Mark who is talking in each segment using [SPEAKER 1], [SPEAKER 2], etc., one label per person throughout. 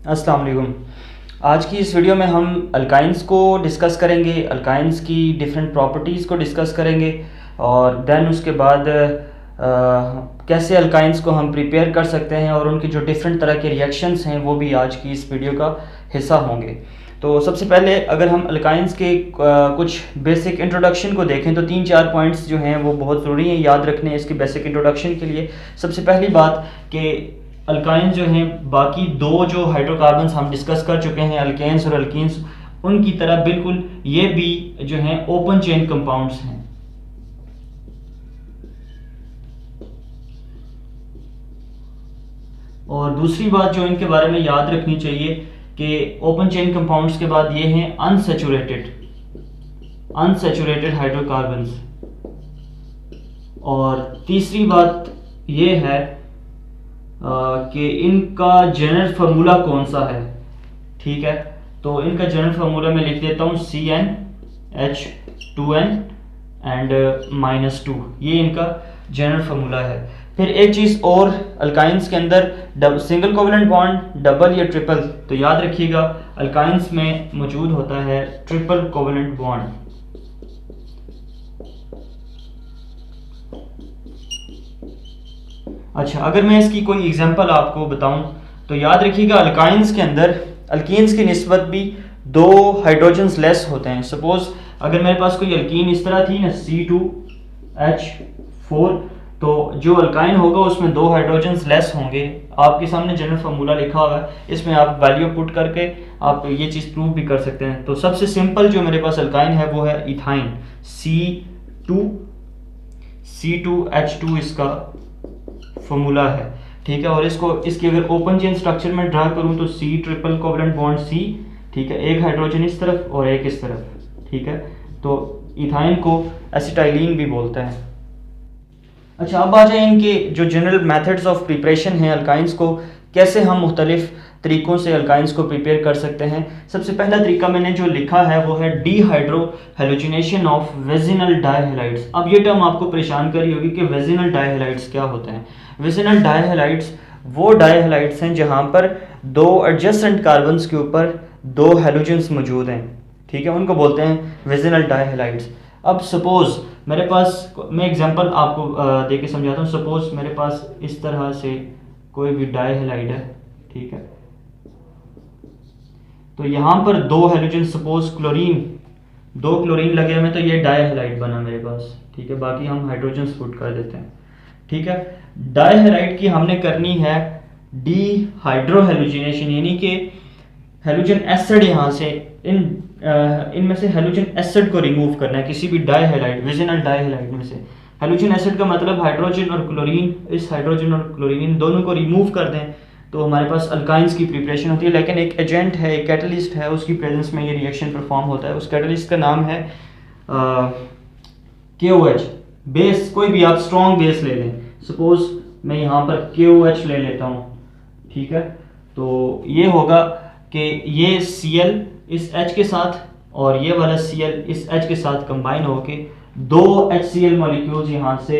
[SPEAKER 1] अस्सलाम वालेकुम। आज की इस वीडियो में हम अल्काइंस को डिस्कस करेंगे, अल्काइंस की डिफरेंट प्रॉपर्टीज़ को डिस्कस करेंगे और देन उसके बाद कैसे अल्काइंस को हम प्रिपेयर कर सकते हैं और उनके जो डिफरेंट तरह के रिएक्शंस हैं वो भी आज की इस वीडियो का हिस्सा होंगे। तो सबसे पहले अगर हम अल्काइंस के कुछ बेसिक इंट्रोडक्शन को देखें तो 3-4 पॉइंट्स जो हैं वो बहुत ज़रूरी हैं याद रखने इसकी बेसिक इंट्रोडक्शन के लिए। सबसे पहली बात कि अल्काइन जो हैं बाकी दो जो हाइड्रोकार्बन्स हम डिस्कस कर चुके हैं अल्केन्स और अल्कीन्स, उनकी तरह बिल्कुल ये भी जो हैं ओपन चेन कंपाउंड्स हैं। और दूसरी बात जो इनके बारे में याद रखनी चाहिए कि ओपन चेन कंपाउंड्स के बाद ये हैं अनसैचुरेटेड हाइड्रोकार्बन्स। और तीसरी बात ये है कि इनका जनरल फार्मूला कौन सा है। ठीक है, तो इनका जनरल फार्मूला मैं लिख देता हूँ CnH2n एंड -2, ये इनका जनरल फार्मूला है। फिर एक चीज़ और, अल्काइंस के अंदर सिंगल कोवेलेंट बॉन्ड, डबल या ट्रिपल, तो याद रखिएगा अल्काइंस में मौजूद होता है ट्रिपल कोवेलेंट बॉन्ड। अच्छा, अगर मैं इसकी कोई एग्जांपल आपको बताऊं तो याद रखिएगा अल्काइंस के अंदर अल्कीन्स की निस्बत भी दो हाइड्रोजन्स लेस होते हैं। सपोज अगर मेरे पास कोई अल्कीन इस तरह थी ना C2H4, तो जो अल्काइन होगा उसमें दो हाइड्रोजन्स लेस होंगे। आपके सामने जनरल फार्मूला लिखा हुआ है, इसमें आप वैल्यू पुट करके आप ये चीज़ प्रूव भी कर सकते हैं। तो सबसे सिंपल जो मेरे पास अल्काइन है वो है इथाइन, C2H2 इसका फॉर्मूला है। ठीक है, और इसकी अगर ओपन चेन स्ट्रक्चर में ड्रा करूं तो C triple covalent bond C, ठीक है, एक हाइड्रोजन इस तरफ और एक इस तरफ। ठीक है, तो इथाइन को एसिटाइलिन भी बोलते हैं। अच्छा, अब आ जाए इनके जो जनरल मेथड्स ऑफ प्रिपरेशन हैं अल्काइंस को, कैसे हम मुख्तलिफ तरीक़ों से अल्काइंस को प्रिपेयर कर सकते हैं। सबसे पहला तरीका मैंने जो लिखा है वो है डीहाइड्रो हैलोजिनेशन ऑफ वेजिनल डाइहैलाइड्स। अब ये टर्म आपको परेशान कर रही होगी कि वेजिनल डाइहैलाइड्स क्या होते हैं। वेजिनल डाइहैलाइड्स वो डाइहैलाइड्स हैं जहाँ पर दो एडजेसेंट कार्बन्स के ऊपर दो हैलोजेंस मौजूद हैं। ठीक है, उनको बोलते हैं वेजिनल डाइहैलाइड्स। अब सपोज मेरे पास, मैं एग्जांपल आपको दे के समझाता हूँ। सपोज मेरे पास इस तरह से कोई भी डाइहैलाइड है, ठीक है, तो यहाँ पर दो हैलोजन, सपोज दो क्लोरीन लगे हुए, तो ये डाइहैलाइड बना मेरे पास। ठीक है, बाकी हम हाइड्रोजन पुट कर देते हैं। ठीक है, डाइहैलाइड की हमने करनी है डीहाइड्रो हैलोजिनेशन, यानी कि हैलोजन एसिड यहाँ से इनमें से हैलोजन एसिड को रिमूव करना है किसी भी डाइहैलाइड, वेजिनल डाइहैलाइड में से। हैलोजन एसिड का मतलब हाइड्रोजन और क्लोरीन, इस हाइड्रोजन और क्लोरीन दोनों को रिमूव कर दें तो हमारे पास अल्काइंस की प्रिपरेशन होती है। लेकिन एक एजेंट है, एक कैटलिस्ट है, उसकी प्रेजेंस में ये रिएक्शन परफॉर्म होता है। उस कैटलिस्ट का नाम है KOH। बेस कोई भी आप स्ट्रॉन्ग बेस ले लें, सपोज मैं यहाँ पर KOH ले लेता हूँ। ठीक है, तो ये होगा कि ये Cl इस H के साथ और ये वाला Cl इस H के साथ कंबाइन होके दो HCl मॉलिक्यूल्स यहाँ से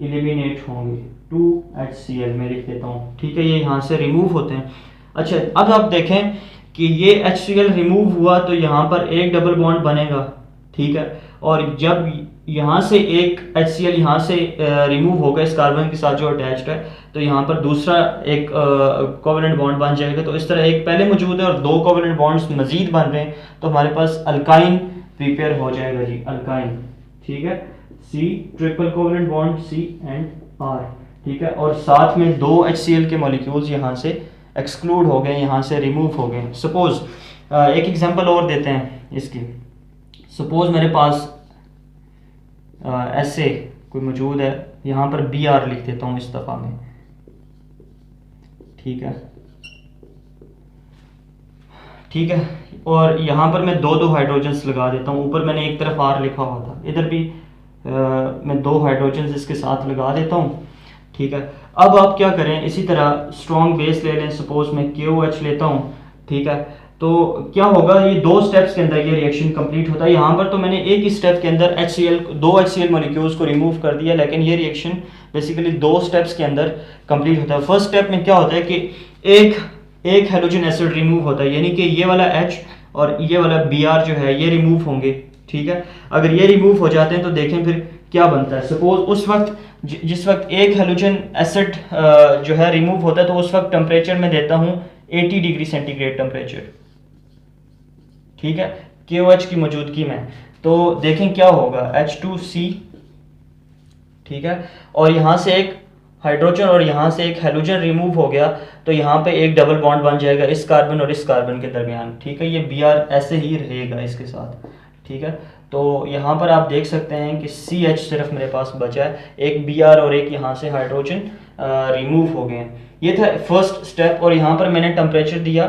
[SPEAKER 1] एलिमिनेट होंगे। 2HCl मैं लिख देता हूँ। ठीक है, ये यहाँ से रिमूव होते हैं। अच्छा, अब आप देखें कि ये HCl रिमूव हुआ तो यहाँ पर एक डबल बॉन्ड बनेगा। ठीक है, और जब यहाँ से एक HCl यहाँ से रिमूव होगा इस कार्बन के साथ जो अटैच्ड है, तो यहाँ पर दूसरा एक कोवेलेंट बॉन्ड बन जाएगा। तो इस तरह एक पहले मौजूद है और दो कोवेलेंट बॉन्ड्स मजीद बन रहे हैं, तो हमारे पास अल्काइन प्रिपेयर हो जाएगा जी, अल्काइन। ठीक है, C triple covalent bond C and R। ठीक है, और साथ में दो HCl के मॉलिक्यूल्स यहाँ से एक्सक्लूड हो गए, यहाँ से रिमूव हो गए। सपोज एक एग्जांपल और देते हैं इसकी। सपोज मेरे पास ऐसे कोई मौजूद है, यहाँ पर Br लिख देता हूँ इस दफ़ा में। ठीक है, ठीक है, और यहाँ पर मैं दो हाइड्रोजन्स लगा देता हूँ। ऊपर मैंने एक तरफ R लिखा हुआ था, इधर भी मैं दो हाइड्रोजन्स इसके साथ लगा देता हूँ। ठीक है, अब आप क्या करें, इसी तरह स्ट्रॉन्ग बेस ले लें। सपोज मैं KOH लेता हूँ। ठीक है, तो क्या होगा, ये दो स्टेप्स के अंदर ये रिएक्शन कंप्लीट होता है। यहाँ पर तो मैंने एक ही स्टेप के अंदर दो HCl मॉलिक्यूल्स को रिमूव कर दिया, लेकिन ये रिएक्शन बेसिकली दो स्टेप्स के अंदर कंप्लीट होता है। फर्स्ट स्टेप में क्या होता है कि एक एक हेलोजन एसिड रिमूव होता है, यानी कि ये वाला H और ये वाला Br जो है ये रिमूव होंगे, ठीक है। अगर ये रिमूव हो जाते हैं तो देखें फिर क्या बनता है। सपोज उस वक्त जिस वक्त एक हेलोजन एसिड जो है रिमूव होता है तो उस वक्त टेम्परेचर मैं देता हूँ 80 डिग्री सेंटीग्रेड टेम्परेचर, ठीक है, KOH की मौजूदगी में। तो देखें क्या होगा, H2C, ठीक है, और यहाँ से एक हाइड्रोजन और यहाँ से एक हेलोजन रिमूव हो गया तो यहाँ पे एक डबल बॉन्ड बन जाएगा इस कार्बन और इस कार्बन के दरमियान, ठीक है। ये Br ऐसे ही रहेगा इसके साथ, ठीक है। तो यहाँ पर आप देख सकते हैं कि CH सिर्फ मेरे पास बचा है, एक Br और एक यहाँ से हाइड्रोजन रिमूव हो गए हैं। ये था फर्स्ट स्टेप, और यहाँ पर मैंने टेम्परेचर दिया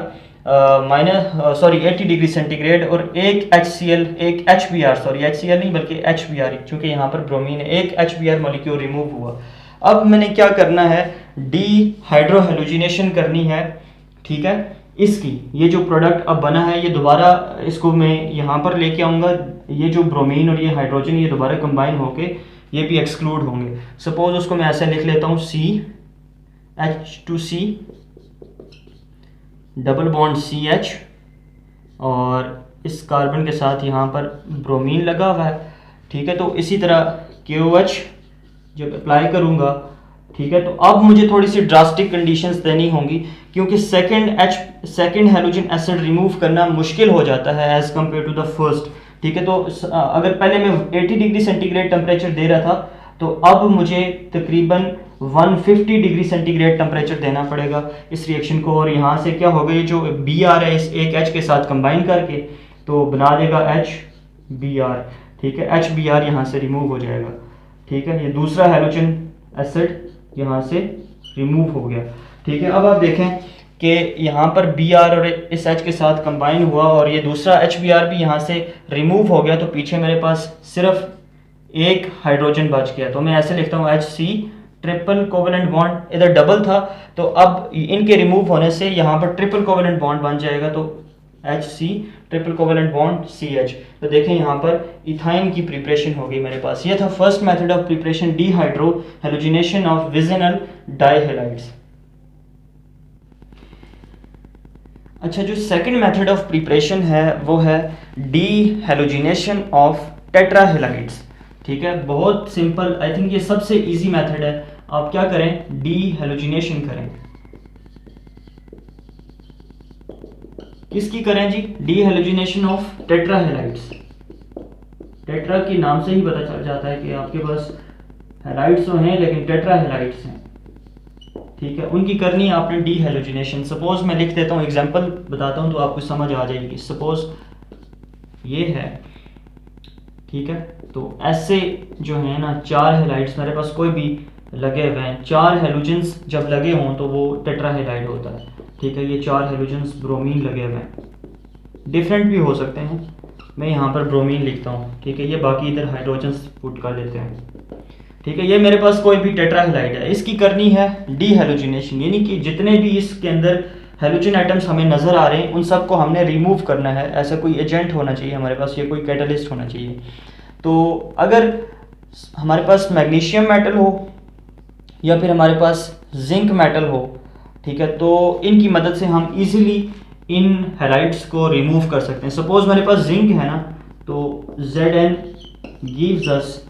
[SPEAKER 1] 80 डिग्री सेंटीग्रेड, और एक HCl एक HBr, सॉरी HCl नहीं बल्कि HBr, चूँकि यहाँ पर ब्रोमीन है, एक HBr मॉलिक्यूल रिमूव हुआ। अब मैंने क्या करना है, डीहाइड्रोहेलोजिनेशन करनी है, ठीक है। इसकी ये जो प्रोडक्ट अब बना है ये दोबारा इसको मैं यहाँ पर लेके आऊँगा, ये जो ब्रोमीन और ये हाइड्रोजन ये दोबारा कंबाइन होके ये भी एक्सक्लूड होंगे। सपोज उसको मैं ऐसे लिख लेता हूँ CH2C डबल बॉन्ड CH, और इस कार्बन के साथ यहाँ पर ब्रोमीन लगा हुआ है, ठीक है। तो इसी तरह KOH जब अप्लाई करूँगा, ठीक है, तो अब मुझे थोड़ी सी ड्रास्टिक कंडीशंस देनी होंगी, क्योंकि सेकंड हेलोजन एसिड रिमूव करना मुश्किल हो जाता है as compare to the first, ठीक है। तो अगर पहले मैं 80 डिग्री सेंटीग्रेड टेम्परेचर दे रहा था तो अब मुझे तकरीबन 150 डिग्री सेंटीग्रेड टेम्परेचर देना पड़ेगा इस रिएक्शन को, और यहाँ से क्या होगा, ये जो Br है इस एक H के साथ कंबाइन करके तो बना देगा HBr, ठीक है। HBr यहाँ से रिमूव हो जाएगा, ठीक है। ये दूसरा हेलोजन एसिड यहाँ से रिमूव हो गया, ठीक है। अब आप देखें कि यहाँ पर Br और इस H के साथ कंबाइन हुआ और ये दूसरा HBr भी यहाँ से रिमूव हो गया, तो पीछे मेरे पास सिर्फ एक हाइड्रोजन बच गया। तो मैं ऐसे लिखता हूँ HC ट्रिपल कोवेलेंट बॉन्ड, इधर डबल था तो अब इनके रिमूव होने से यहाँ पर ट्रिपल कोवेलेंट बॉन्ड बन जाएगा, तो HC triple covalent bond CH। तो देखें यहाँ पर इथाइन की प्रिपरेशन हो गई मेरे पास। ये था first method of preparation, dehydrohalogenation of vicinal dihalides. अच्छा, जो सेकंड मेथड ऑफ प्रिपरेशन है वो है डीहेलोजिनेशन ऑफ टेट्राहेलाइड्स, ठीक है। बहुत सिंपल, आई थिंक ये सबसे इजी मेथड है। आप क्या करें, डीहेलोजिनेशन करें। किसकी करें जी, डीहेलोजिनेशन ऑफ टेट्राहेलाइड्स। टेट्रा के नाम से ही पता चल जाता है कि आपके पास हेलाइड्स तो हैं लेकिन टेट्राहेलाइड्स हैं, ठीक है। उनकी करनी है आपने डीहेलोजिनेशन। सपोज मैं लिख देता हूँ, एग्जांपल बताता हूँ तो आपको समझ आ जाएगी। सपोज ये है, ठीक है, तो ऐसे जो है ना 4 हेलाइड्स मेरे पास कोई भी लगे हुए हैं, 4 हेलोजन्स जब लगे हों तो वो टेट्राहेलाइड होता है, ठीक है। ये 4 हेलोजन्स ब्रोमीन लगे हुए हैं, डिफरेंट भी हो सकते हैं, मैं यहाँ पर ब्रोमीन लिखता हूँ, ठीक है। ये बाकी इधर हाइड्रोजन्स पुट कर लेते हैं, ठीक है। ये मेरे पास कोई भी टेट्राहेलाइड है, इसकी करनी है डीहेलोजिनेशन, यानी कि जितने भी इसके अंदर हेलोजन आइटम्स हमें नज़र आ रहे हैं उन सबको हमने रिमूव करना है। ऐसा कोई एजेंट होना चाहिए हमारे पास, ये कोई कैटलिस्ट होना चाहिए। तो अगर हमारे पास मैग्नीशियम मेटल हो या फिर हमारे पास जिंक मेटल हो, ठीक है, तो इनकी मदद से हम इजीली इन हैलाइड्स को रिमूव कर सकते हैं। सपोज मेरे पास जिंक है ना, तो Zn गिव्स अस,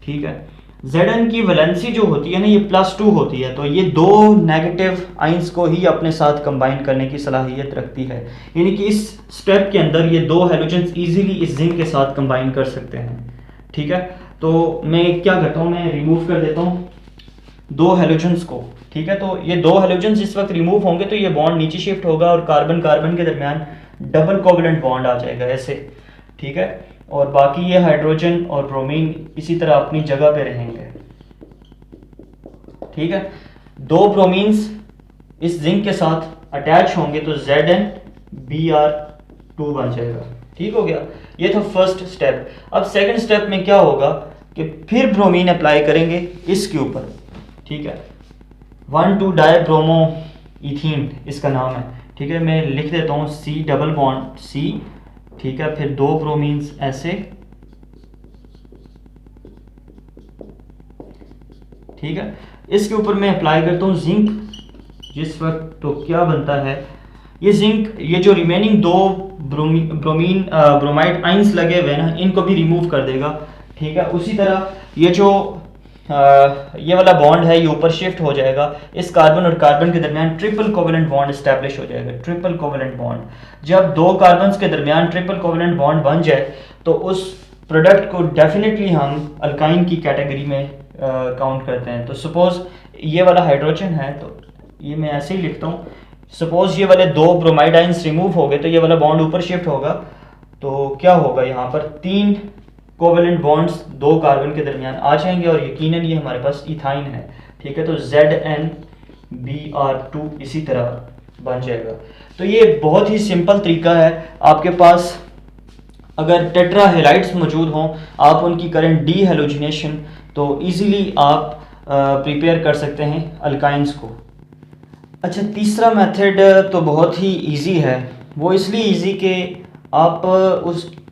[SPEAKER 1] ठीक है, Zn की वैलेंसी जो होती है ना ये +2 होती है, तो ये 2 नेगेटिव आइंस को ही अपने साथ कंबाइन करने की सलाहियत रखती है, यानी कि इस स्टेप के अंदर ये 2 हेलोजेंस इजीली इस जिंक के साथ कंबाइन कर सकते हैं, ठीक है। तो मैं क्या करता हूँ, मैं रिमूव कर देता हूँ 2 हेलोजेंस को, ठीक है। तो ये 2 हेलोजेंस इस वक्त रिमूव होंगे तो ये बॉन्ड नीचे शिफ्ट होगा और कार्बन कार्बन के दरमियान डबल कोवेलेंट बॉन्ड आ जाएगा ऐसे, ठीक है। और बाकी ये हाइड्रोजन और ब्रोमीन इसी तरह अपनी जगह पे रहेंगे, ठीक है। 2 ब्रोमीन्स इस जिंक के साथ अटैच होंगे तो ZnBr2 बन जाएगा, ठीक हो गया। ये था फर्स्ट स्टेप। अब सेकंड स्टेप में क्या होगा कि फिर ब्रोमीन अप्लाई करेंगे इसके ऊपर, ठीक है। 1,2-डाइब्रोमो इथीन इसका नाम है, ठीक है। मैं लिख देता हूँ C डबल बॉन्ड C, ठीक है, फिर 2 ब्रोमीन्स ऐसे, ठीक है। इसके ऊपर मैं अप्लाई करता हूँ जिंक जिस वक्त, तो क्या बनता है ये जिंक, ये जो रिमेनिंग दो ब्रोमाइड आइंस लगे हुए हैं ना, इनको भी रिमूव कर देगा। ठीक है, उसी तरह ये जो ये वाला बॉन्ड है ये ऊपर शिफ्ट हो जाएगा, इस कार्बन और कार्बन के दरमियान ट्रिपल कोवेलेंट बॉन्ड इस्टेब्लिश हो जाएगा। ट्रिपल कोवेलेंट बॉन्ड, जब दो कार्बन्स के दरमियान ट्रिपल कोवेलेंट बॉन्ड बन जाए तो उस प्रोडक्ट को डेफिनेटली हम अल्काइन की कैटेगरी में काउंट करते हैं। तो सपोज ये वाला हाइड्रोजन है, तो ये मैं ऐसे ही लिखता हूँ, सपोज ये वाले दो ब्रोमाइड आइंस रिमूव हो गए तो ये वाला बॉन्ड ऊपर शिफ्ट होगा, तो क्या होगा, यहाँ पर 3 कोवेलेंट बॉन्ड्स दो कार्बन के दरमियान आ जाएंगे और यकीनन ये हमारे पास इथाइन है। ठीक है, तो ZnBr2 इसी तरह बन जाएगा। तो ये बहुत ही सिंपल तरीका है। आपके पास अगर टेट्रा हेलाइड्स मौजूद हों, आप उनकी करें डी हेलोजिनेशन, तो इजीली आप प्रिपेयर कर सकते हैं अल्काइंस को। अच्छा, तीसरा मेथड तो बहुत ही इजी है। वो इसलिए इजी कि आप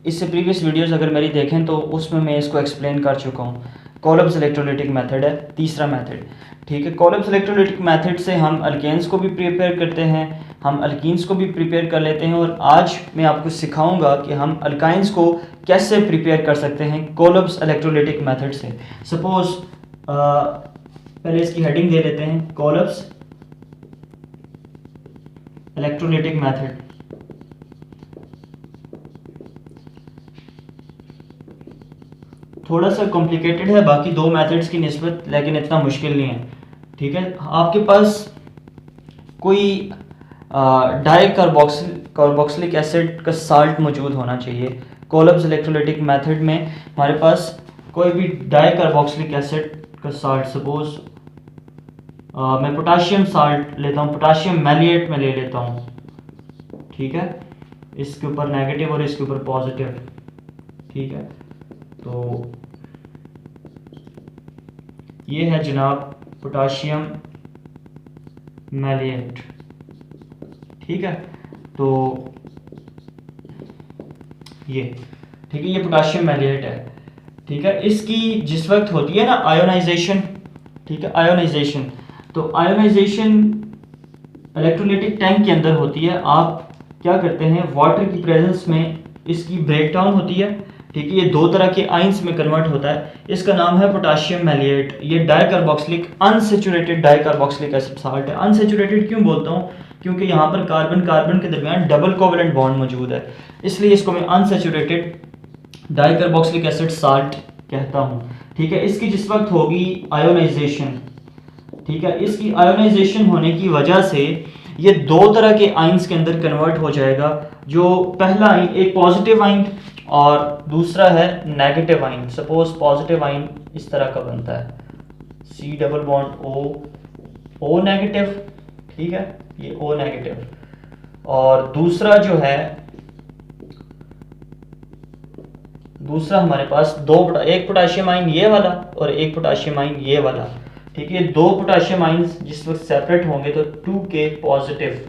[SPEAKER 1] इससे प्रीवियस वीडियोस अगर मेरी देखें तो उसमें मैं इसको एक्सप्लेन कर चुका हूँ। कोलब्स इलेक्ट्रोलाइटिक मेथड है तीसरा मेथड। ठीक है, कोलब्स इलेक्ट्रोलाइटिक मेथड से हम अल्केन्स को भी प्रिपेयर करते हैं, हम अल्कीन्स को भी प्रिपेयर कर लेते हैं, और आज मैं आपको सिखाऊंगा कि हम अल्काइंस को कैसे प्रिपेयर कर सकते हैं कोलब्स इलेक्ट्रोलाइटिक मेथड से। सपोज पहले इसकी हेडिंग दे लेते हैं, कोलब्स इलेक्ट्रोलाइटिक मेथड। थोड़ा सा कॉम्प्लिकेटेड है बाकी दो मेथड्स की निस्बत, लेकिन इतना मुश्किल नहीं है। ठीक है, आपके पास कोई डाई कार्बोक्सिलिक एसिड का साल्ट मौजूद होना चाहिए। कोलब्स इलेक्ट्रोलाइटिक मेथड में हमारे पास कोई भी डाई कार्बोक्सिलिक एसिड का साल्ट, सपोज मैं पोटाशियम साल्ट लेता हूँ, पोटाशियम मैलिएट में ले लेता हूँ। ठीक है, इसके ऊपर नेगेटिव और इसके ऊपर पॉजिटिव। ठीक है, तो ये है जनाब पोटाशियम मैलिएट। ठीक है, तो ये ठीक है, ये पोटाशियम मैलिएट है। ठीक है, इसकी जिस वक्त होती है ना आयोनाइजेशन, ठीक है, आयोनाइजेशन, तो आयोनाइजेशन इलेक्ट्रोलाइटिक टैंक के अंदर होती है। आप क्या करते हैं, वाटर की प्रेजेंस में इसकी ब्रेकडाउन होती है। ठीक है, ये दो तरह के आइंस में कन्वर्ट होता है, इसका नाम है पोटाशियम मैलिएट। ये dicarboxylic unsaturated dicarboxylic acid salt है। अनसैचुरेटेड क्यों बोलता हूँ, क्योंकि यहाँ पर कार्बन कार्बन के दरमियान डबल कोवेलेंट बॉन्ड मौजूद है, इसलिए इसको मैं अनसैचुरेटेड डाइकार्बोक्सिलिक एसिड साल्ट कहता हूँ। ठीक है, इसकी जिस वक्त होगी आयोनाइजेशन, ठीक है, इसकी आयोनाइजेशन होने की वजह से ये दो तरह के आइंस के अंदर कन्वर्ट हो जाएगा। जो पहला आइन, एक पॉजिटिव आइन और दूसरा है negative ion. Suppose positive ion इस तरह का बनता है, C double bond O negative. ठीक है, ये O नेगेटिव, और दूसरा जो है, दूसरा हमारे पास एक पोटाशियम आइन ये वाला और एक पोटाशियम आइन ये वाला। ठीक है, दो पोटाशियम आइंस जिस वक्त सेपरेट होंगे तो 2K पॉजिटिव।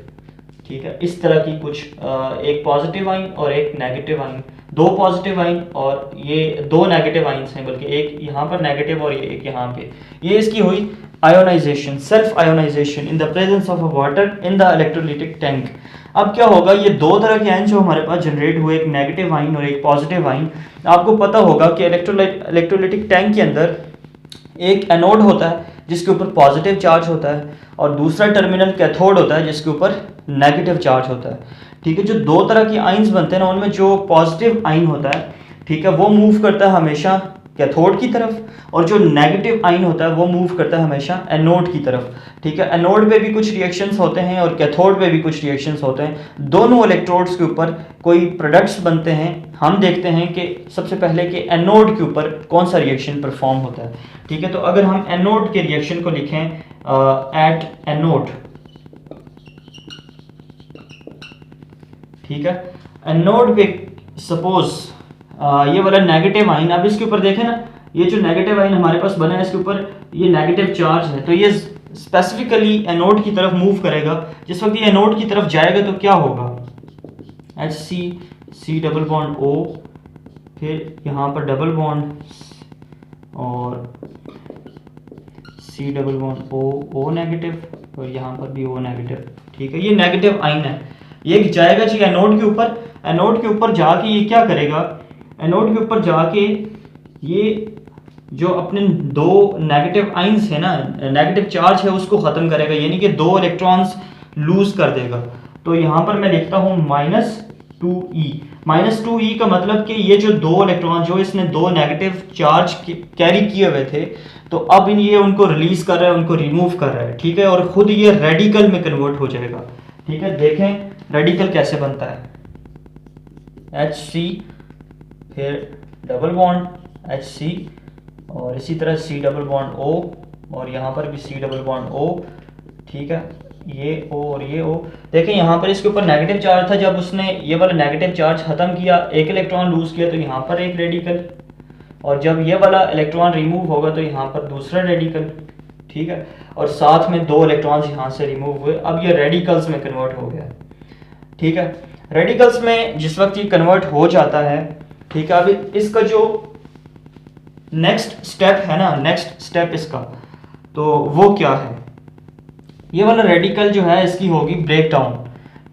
[SPEAKER 1] ठीक है, इस तरह की कुछ एक पॉजिटिव आइन और एक नेगेटिव आइन, दो पॉजिटिव आइन और ये दो नेगेटिव आइंस हैं, बल्कि एक यहाँ पर नेगेटिव और ये एक यहाँ पे। ये इसकी हुई ionization, self ionization in the presence of water in the electrolytic tank. अब क्या होगा, ये दो तरह के आयन जो हमारे पास जनरेट हुए, एक नेगेटिव आइन और एक पॉजिटिव आइन। आपको पता होगा कि इलेक्ट्रोलाइटिक टैंक के अंदर एक एनोड होता है जिसके ऊपर पॉजिटिव चार्ज होता है, और दूसरा टर्मिनल कैथोड होता है जिसके ऊपर नेगेटिव चार्ज होता है। ठीक है, जो दो तरह की आइंस बनते हैं ना, उनमें जो पॉजिटिव आइन होता है, ठीक है, वो मूव करता है हमेशा कैथोड की तरफ, और जो नेगेटिव आइन होता है वो मूव करता है हमेशा एनोड की तरफ। ठीक है, एनोड पे भी कुछ रिएक्शंस होते हैं और कैथोड पे भी कुछ रिएक्शंस होते हैं। दोनों इलेक्ट्रोड्स के ऊपर कोई प्रोडक्ट्स बनते हैं। हम देखते हैं कि सबसे पहले कि एनोड के ऊपर कौन सा रिएक्शन परफॉर्म होता है। ठीक है, तो अगर हम एनोड के रिएक्शन को लिखें, एट एनोड, ठीक है, एनोड पे सपोज ये वाला नेगेटिव आइन, अब इसके ऊपर देखें ना, ये जो नेगेटिव आइन हमारे पास बना है इसके ऊपर ये नेगेटिव चार्ज है, तो ये स्पेसिफिकली एनोड की तरफ मूव करेगा। जिस वक्त ये एनोड की तरफ जाएगा तो क्या होगा, HC C double bond O, फिर यहाँ पर डबल बॉन्ड और C double bond O negative, और यहाँ पर भी O नेगेटिव। ठीक है, ये नेगेटिव आइन है। ये जाएगा जी एनोड के ऊपर। एनोड के ऊपर जाके ये क्या करेगा, एनोड के ऊपर जाके ये जो अपने दो नेगेटिव आइंस है ना, नेगेटिव चार्ज है, उसको ख़त्म करेगा, यानी कि 2 इलेक्ट्रॉन्स लूज कर देगा। तो यहाँ पर मैं लिखता हूँ -2e। -2e का मतलब कि ये जो 2 इलेक्ट्रॉन जो इसने 2 नेगेटिव चार्ज कैरी किए हुए थे, तो अब ये उनको रिलीज कर रहा है, उनको रिमूव कर रहा है, ठीक है, और खुद ये रेडिकल में कन्वर्ट हो जाएगा। ठीक है, देखें रेडिकल कैसे बनता है, HC फिर डबल बॉन्ड HC और इसी तरह C डबल बॉन्ड O और यहाँ पर भी C डबल बॉन्ड O। ठीक है, ये O और ये O। देखें यहाँ पर इसके ऊपर नेगेटिव चार्ज था, जब उसने ये वाला नेगेटिव चार्ज ख़त्म किया, एक इलेक्ट्रॉन लूज किया, तो यहाँ पर एक रेडिकल, और जब ये वाला इलेक्ट्रॉन रिमूव होगा तो यहाँ पर दूसरा रेडिकल। ठीक है, और साथ में 2 इलेक्ट्रॉन्स यहाँ से रिमूव हुए, अब ये रेडिकल्स में कन्वर्ट हो गया। ठीक है, रेडिकल्स में जिस वक्त ये कन्वर्ट हो जाता है, ठीक है, अभी इसका जो नेक्स्ट स्टेप है ना, नेक्स्ट स्टेप इसका, तो वो क्या है, ये वाला रेडिकल जो है इसकी होगी ब्रेक डाउन।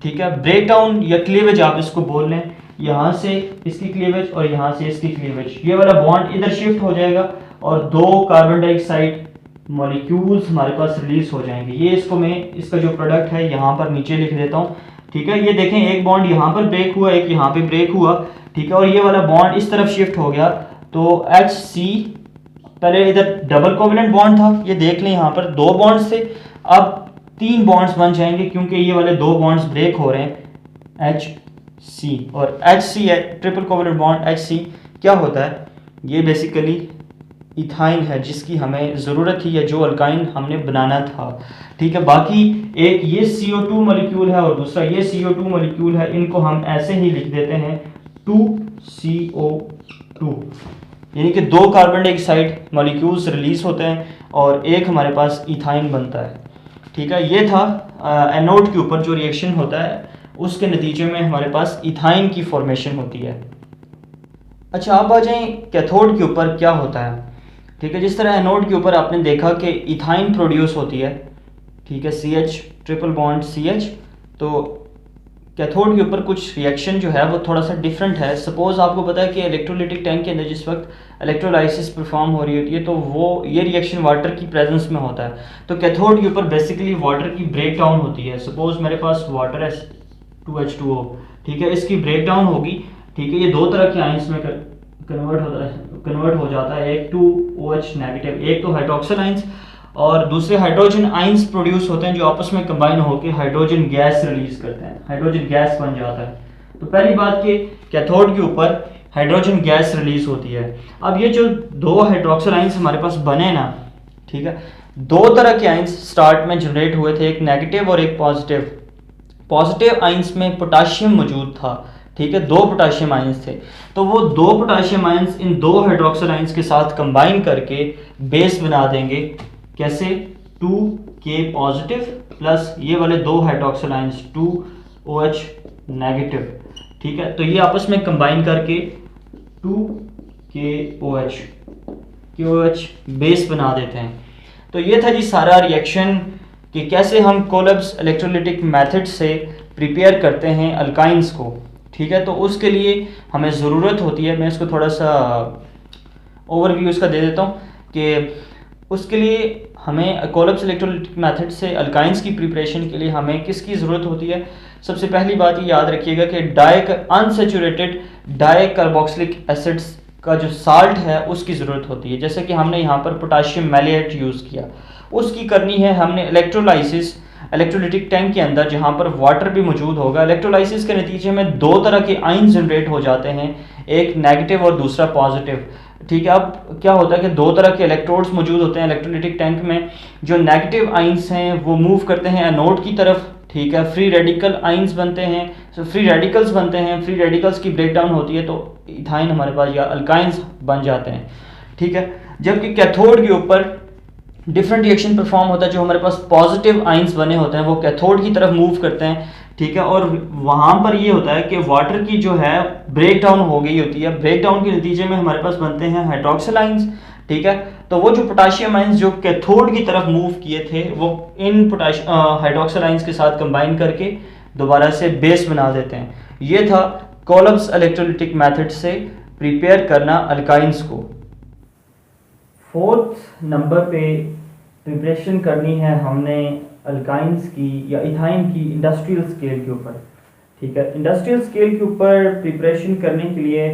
[SPEAKER 1] ठीक है, ब्रेक डाउन या क्लीवेज आप इसको बोल लें, यहाँ से इसकी क्लीवेज और यहाँ से इसकी क्लीवेज, ये वाला बॉन्ड इधर शिफ्ट हो जाएगा और 2 कार्बन डाइऑक्साइड मॉलिक्यूल्स हमारे पास रिलीज हो जाएंगे। ये इसको मैं इसका जो प्रोडक्ट है यहाँ पर नीचे लिख देता हूँ। ठीक है, ये देखें एक बॉन्ड यहाँ पर ब्रेक हुआ, एक यहाँ पे ब्रेक हुआ। ठीक है, और ये वाला बॉन्ड इस तरफ शिफ्ट हो गया, तो HC पहले इधर डबल कोवेलेंट बॉन्ड था, ये देख लें यहाँ पर 2 बॉन्ड्स थे, अब 3 बॉन्ड्स बन जाएंगे क्योंकि ये वाले 2 बॉन्ड्स ब्रेक हो रहे हैं HC, और HC है ट्रिपल कोवेलेंट बॉन्ड। HC क्या होता है, ये बेसिकली इथाइन है जिसकी हमें ज़रूरत थी या जो अल्काइन हमने बनाना था। ठीक है, बाकी एक ये CO2 मॉलिक्यूल है और दूसरा ये CO2 मॉलिक्यूल है, इनको हम ऐसे ही लिख देते हैं 2CO2, यानी कि 2 कार्बन डाइऑक्साइड मॉलिक्यूल्स रिलीज होते हैं और एक हमारे पास इथाइन बनता है। ठीक है, ये था एनोड के ऊपर जो रिएक्शन होता है उसके नतीजे में हमारे पास इथाइन की फॉर्मेशन होती है। अच्छा, आप आ जाएं कैथोड के ऊपर क्या होता है। ठीक है, जिस तरह एनोड के ऊपर आपने देखा कि इथाइन प्रोड्यूस होती है, ठीक है, CH ट्रिपल बॉन्ड CH, तो कैथोड के ऊपर कुछ रिएक्शन जो है वो थोड़ा सा डिफरेंट है। सपोज आपको पता है कि इलेक्ट्रोलिटिक टैंक के अंदर जिस वक्त इलेक्ट्रोलाइसिस परफॉर्म हो रही होती है, तो वो ये रिएक्शन वाटर की प्रेजेंस में होता है, तो कैथोड के ऊपर बेसिकली वाटर की ब्रेक डाउन होती है। सपोज मेरे पास वाटर है 2H2O, ठीक है, इसकी ब्रेक डाउन होगी। ठीक है, ये 2 तरह के आयंस में कन्वर्ट हो जाता है, एक OH नेगेटिव, एक तो हाइड्रोक्सिल आयंस और दूसरे हाइड्रोजन आयंस प्रोड्यूस होते हैं जो आपस में कंबाइन होकर हाइड्रोजन गैस रिलीज करते हैं, हाइड्रोजन गैस बन जाता है। तो पहली बात कि कैथोड के ऊपर हाइड्रोजन गैस रिलीज होती है। अब ये जो 2 हाइड्रोक्सिल आयंस हमारे पास बने ना, ठीक है, 2 तरह के आयंस स्टार्ट में जनरेट हुए थे, एक नेगेटिव और एक पॉजिटिव। पॉजिटिव आयंस में पोटाशियम मौजूद था। ठीक है, 2 पोटाशियम आयंस थे, तो वो 2 potassium ions in 2 hydroxyl ions के साथ कंबाइन करके बेस बना देंगे। कैसे, 2K पॉजिटिव प्लस ये वाले 2 हाइड्रोक्सिल आयंस 2OH नेगेटिव। ठीक है, तो ये आपस में कंबाइन करके 2KOH बेस बना देते हैं। तो ये था जी सारा रिएक्शन कि कैसे हम कोलब्स इलेक्ट्रोलिटिक मेथड से प्रिपेयर करते हैं अल्काइंस को। ठीक है, तो उसके लिए हमें ज़रूरत होती है, मैं इसको थोड़ा सा ओवरव्यू इसका दे देता हूँ कि उसके लिए हमें कोलब्स इलेक्ट्रोलिटिक मेथड से अल्काइंस की प्रिपरेशन के लिए हमें किसकी ज़रूरत होती है। सबसे पहली बात ये याद रखिएगा कि अनसैचुरेटेड डाई कार्बोक्सिलिक एसिड्स का जो साल्ट है उसकी ज़रूरत होती है। जैसे कि हमने यहाँ पर पोटाशियम मैलेट यूज़ किया, उसकी करनी है हमने इलेक्ट्रोलाइसिस इलेक्ट्रोलिटिक टैंक के अंदर, जहाँ पर वाटर भी मौजूद होगा। इलेक्ट्रोलाइसिस के नतीजे में 2 तरह के आयंस जनरेट हो जाते हैं, एक नेगेटिव और दूसरा पॉजिटिव। ठीक है, अब क्या होता है कि 2 तरह के इलेक्ट्रोड्स मौजूद होते हैं इलेक्ट्रोलिटिक टैंक में। जो नेगेटिव आयंस हैं वो मूव करते हैं एनोड की तरफ। ठीक है, फ्री रेडिकल आयंस बनते हैं, फ्री रेडिकल्स बनते हैं, फ्री रेडिकल्स की ब्रेक डाउन होती है तो इथाइन हमारे पास या अल्काइंस बन जाते हैं। ठीक है, जबकि कैथोड के ऊपर डिफरेंट रिएक्शन परफॉर्म होता है, जो हमारे पास पॉजिटिव आयंस बने होते हैं वो कैथोड की तरफ मूव करते हैं। ठीक है, और वहाँ पर ये होता है कि वाटर की जो है ब्रेक डाउन हो गई होती है, ब्रेक डाउन के नतीजे में हमारे पास बनते हैं हाइड्रोक्सिल आयंस। ठीक है, तो वो जो पोटाशियम आयंस जो कैथोड की तरफ मूव किए थे वो इन हाइड्रोक्सिल आयंस के साथ कंबाइन करके दोबारा से बेस बना देते हैं। ये था कॉलम्स इलेक्ट्रोलिटिक मेथड से प्रिपेयर करना अल्काइंस को। फोर्थ नंबर पे प्रिपरेशन करनी है हमने अल्काइंस की या इथाइन की इंडस्ट्रियल स्केल के ऊपर। ठीक है, इंडस्ट्रियल स्केल के ऊपर प्रिपरेशन करने के लिए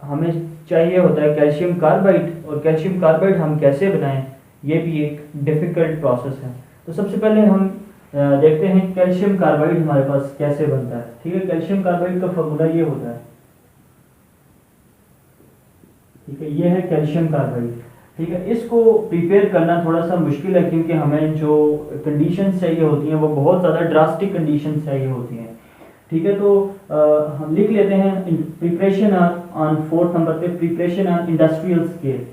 [SPEAKER 1] हमें चाहिए होता है कैल्शियम कार्बाइड, और कैल्शियम कार्बाइड हम कैसे बनाएं ये भी एक डिफ़िकल्ट प्रोसेस है। तो सबसे पहले हम देखते हैं कैल्शियम कार्बाइड हमारे पास कैसे बनता है। ठीक है, कैल्शियम कार्बाइड का फॉर्मूला ये होता है। ठीक है, ये है कैल्शियम कार्बाइड। ठीक है, इसको प्रिपेयर करना थोड़ा सा मुश्किल है क्योंकि हमें जो कंडीशंस चाहिए होती हैं वो बहुत ज़्यादा ड्रास्टिक कंडीशंस चाहिए होती हैं। ठीक है, तो हम लिख लेते हैं प्रिपरेशन ऑन फोर्थ नंबर पे, preparation on industrial scale.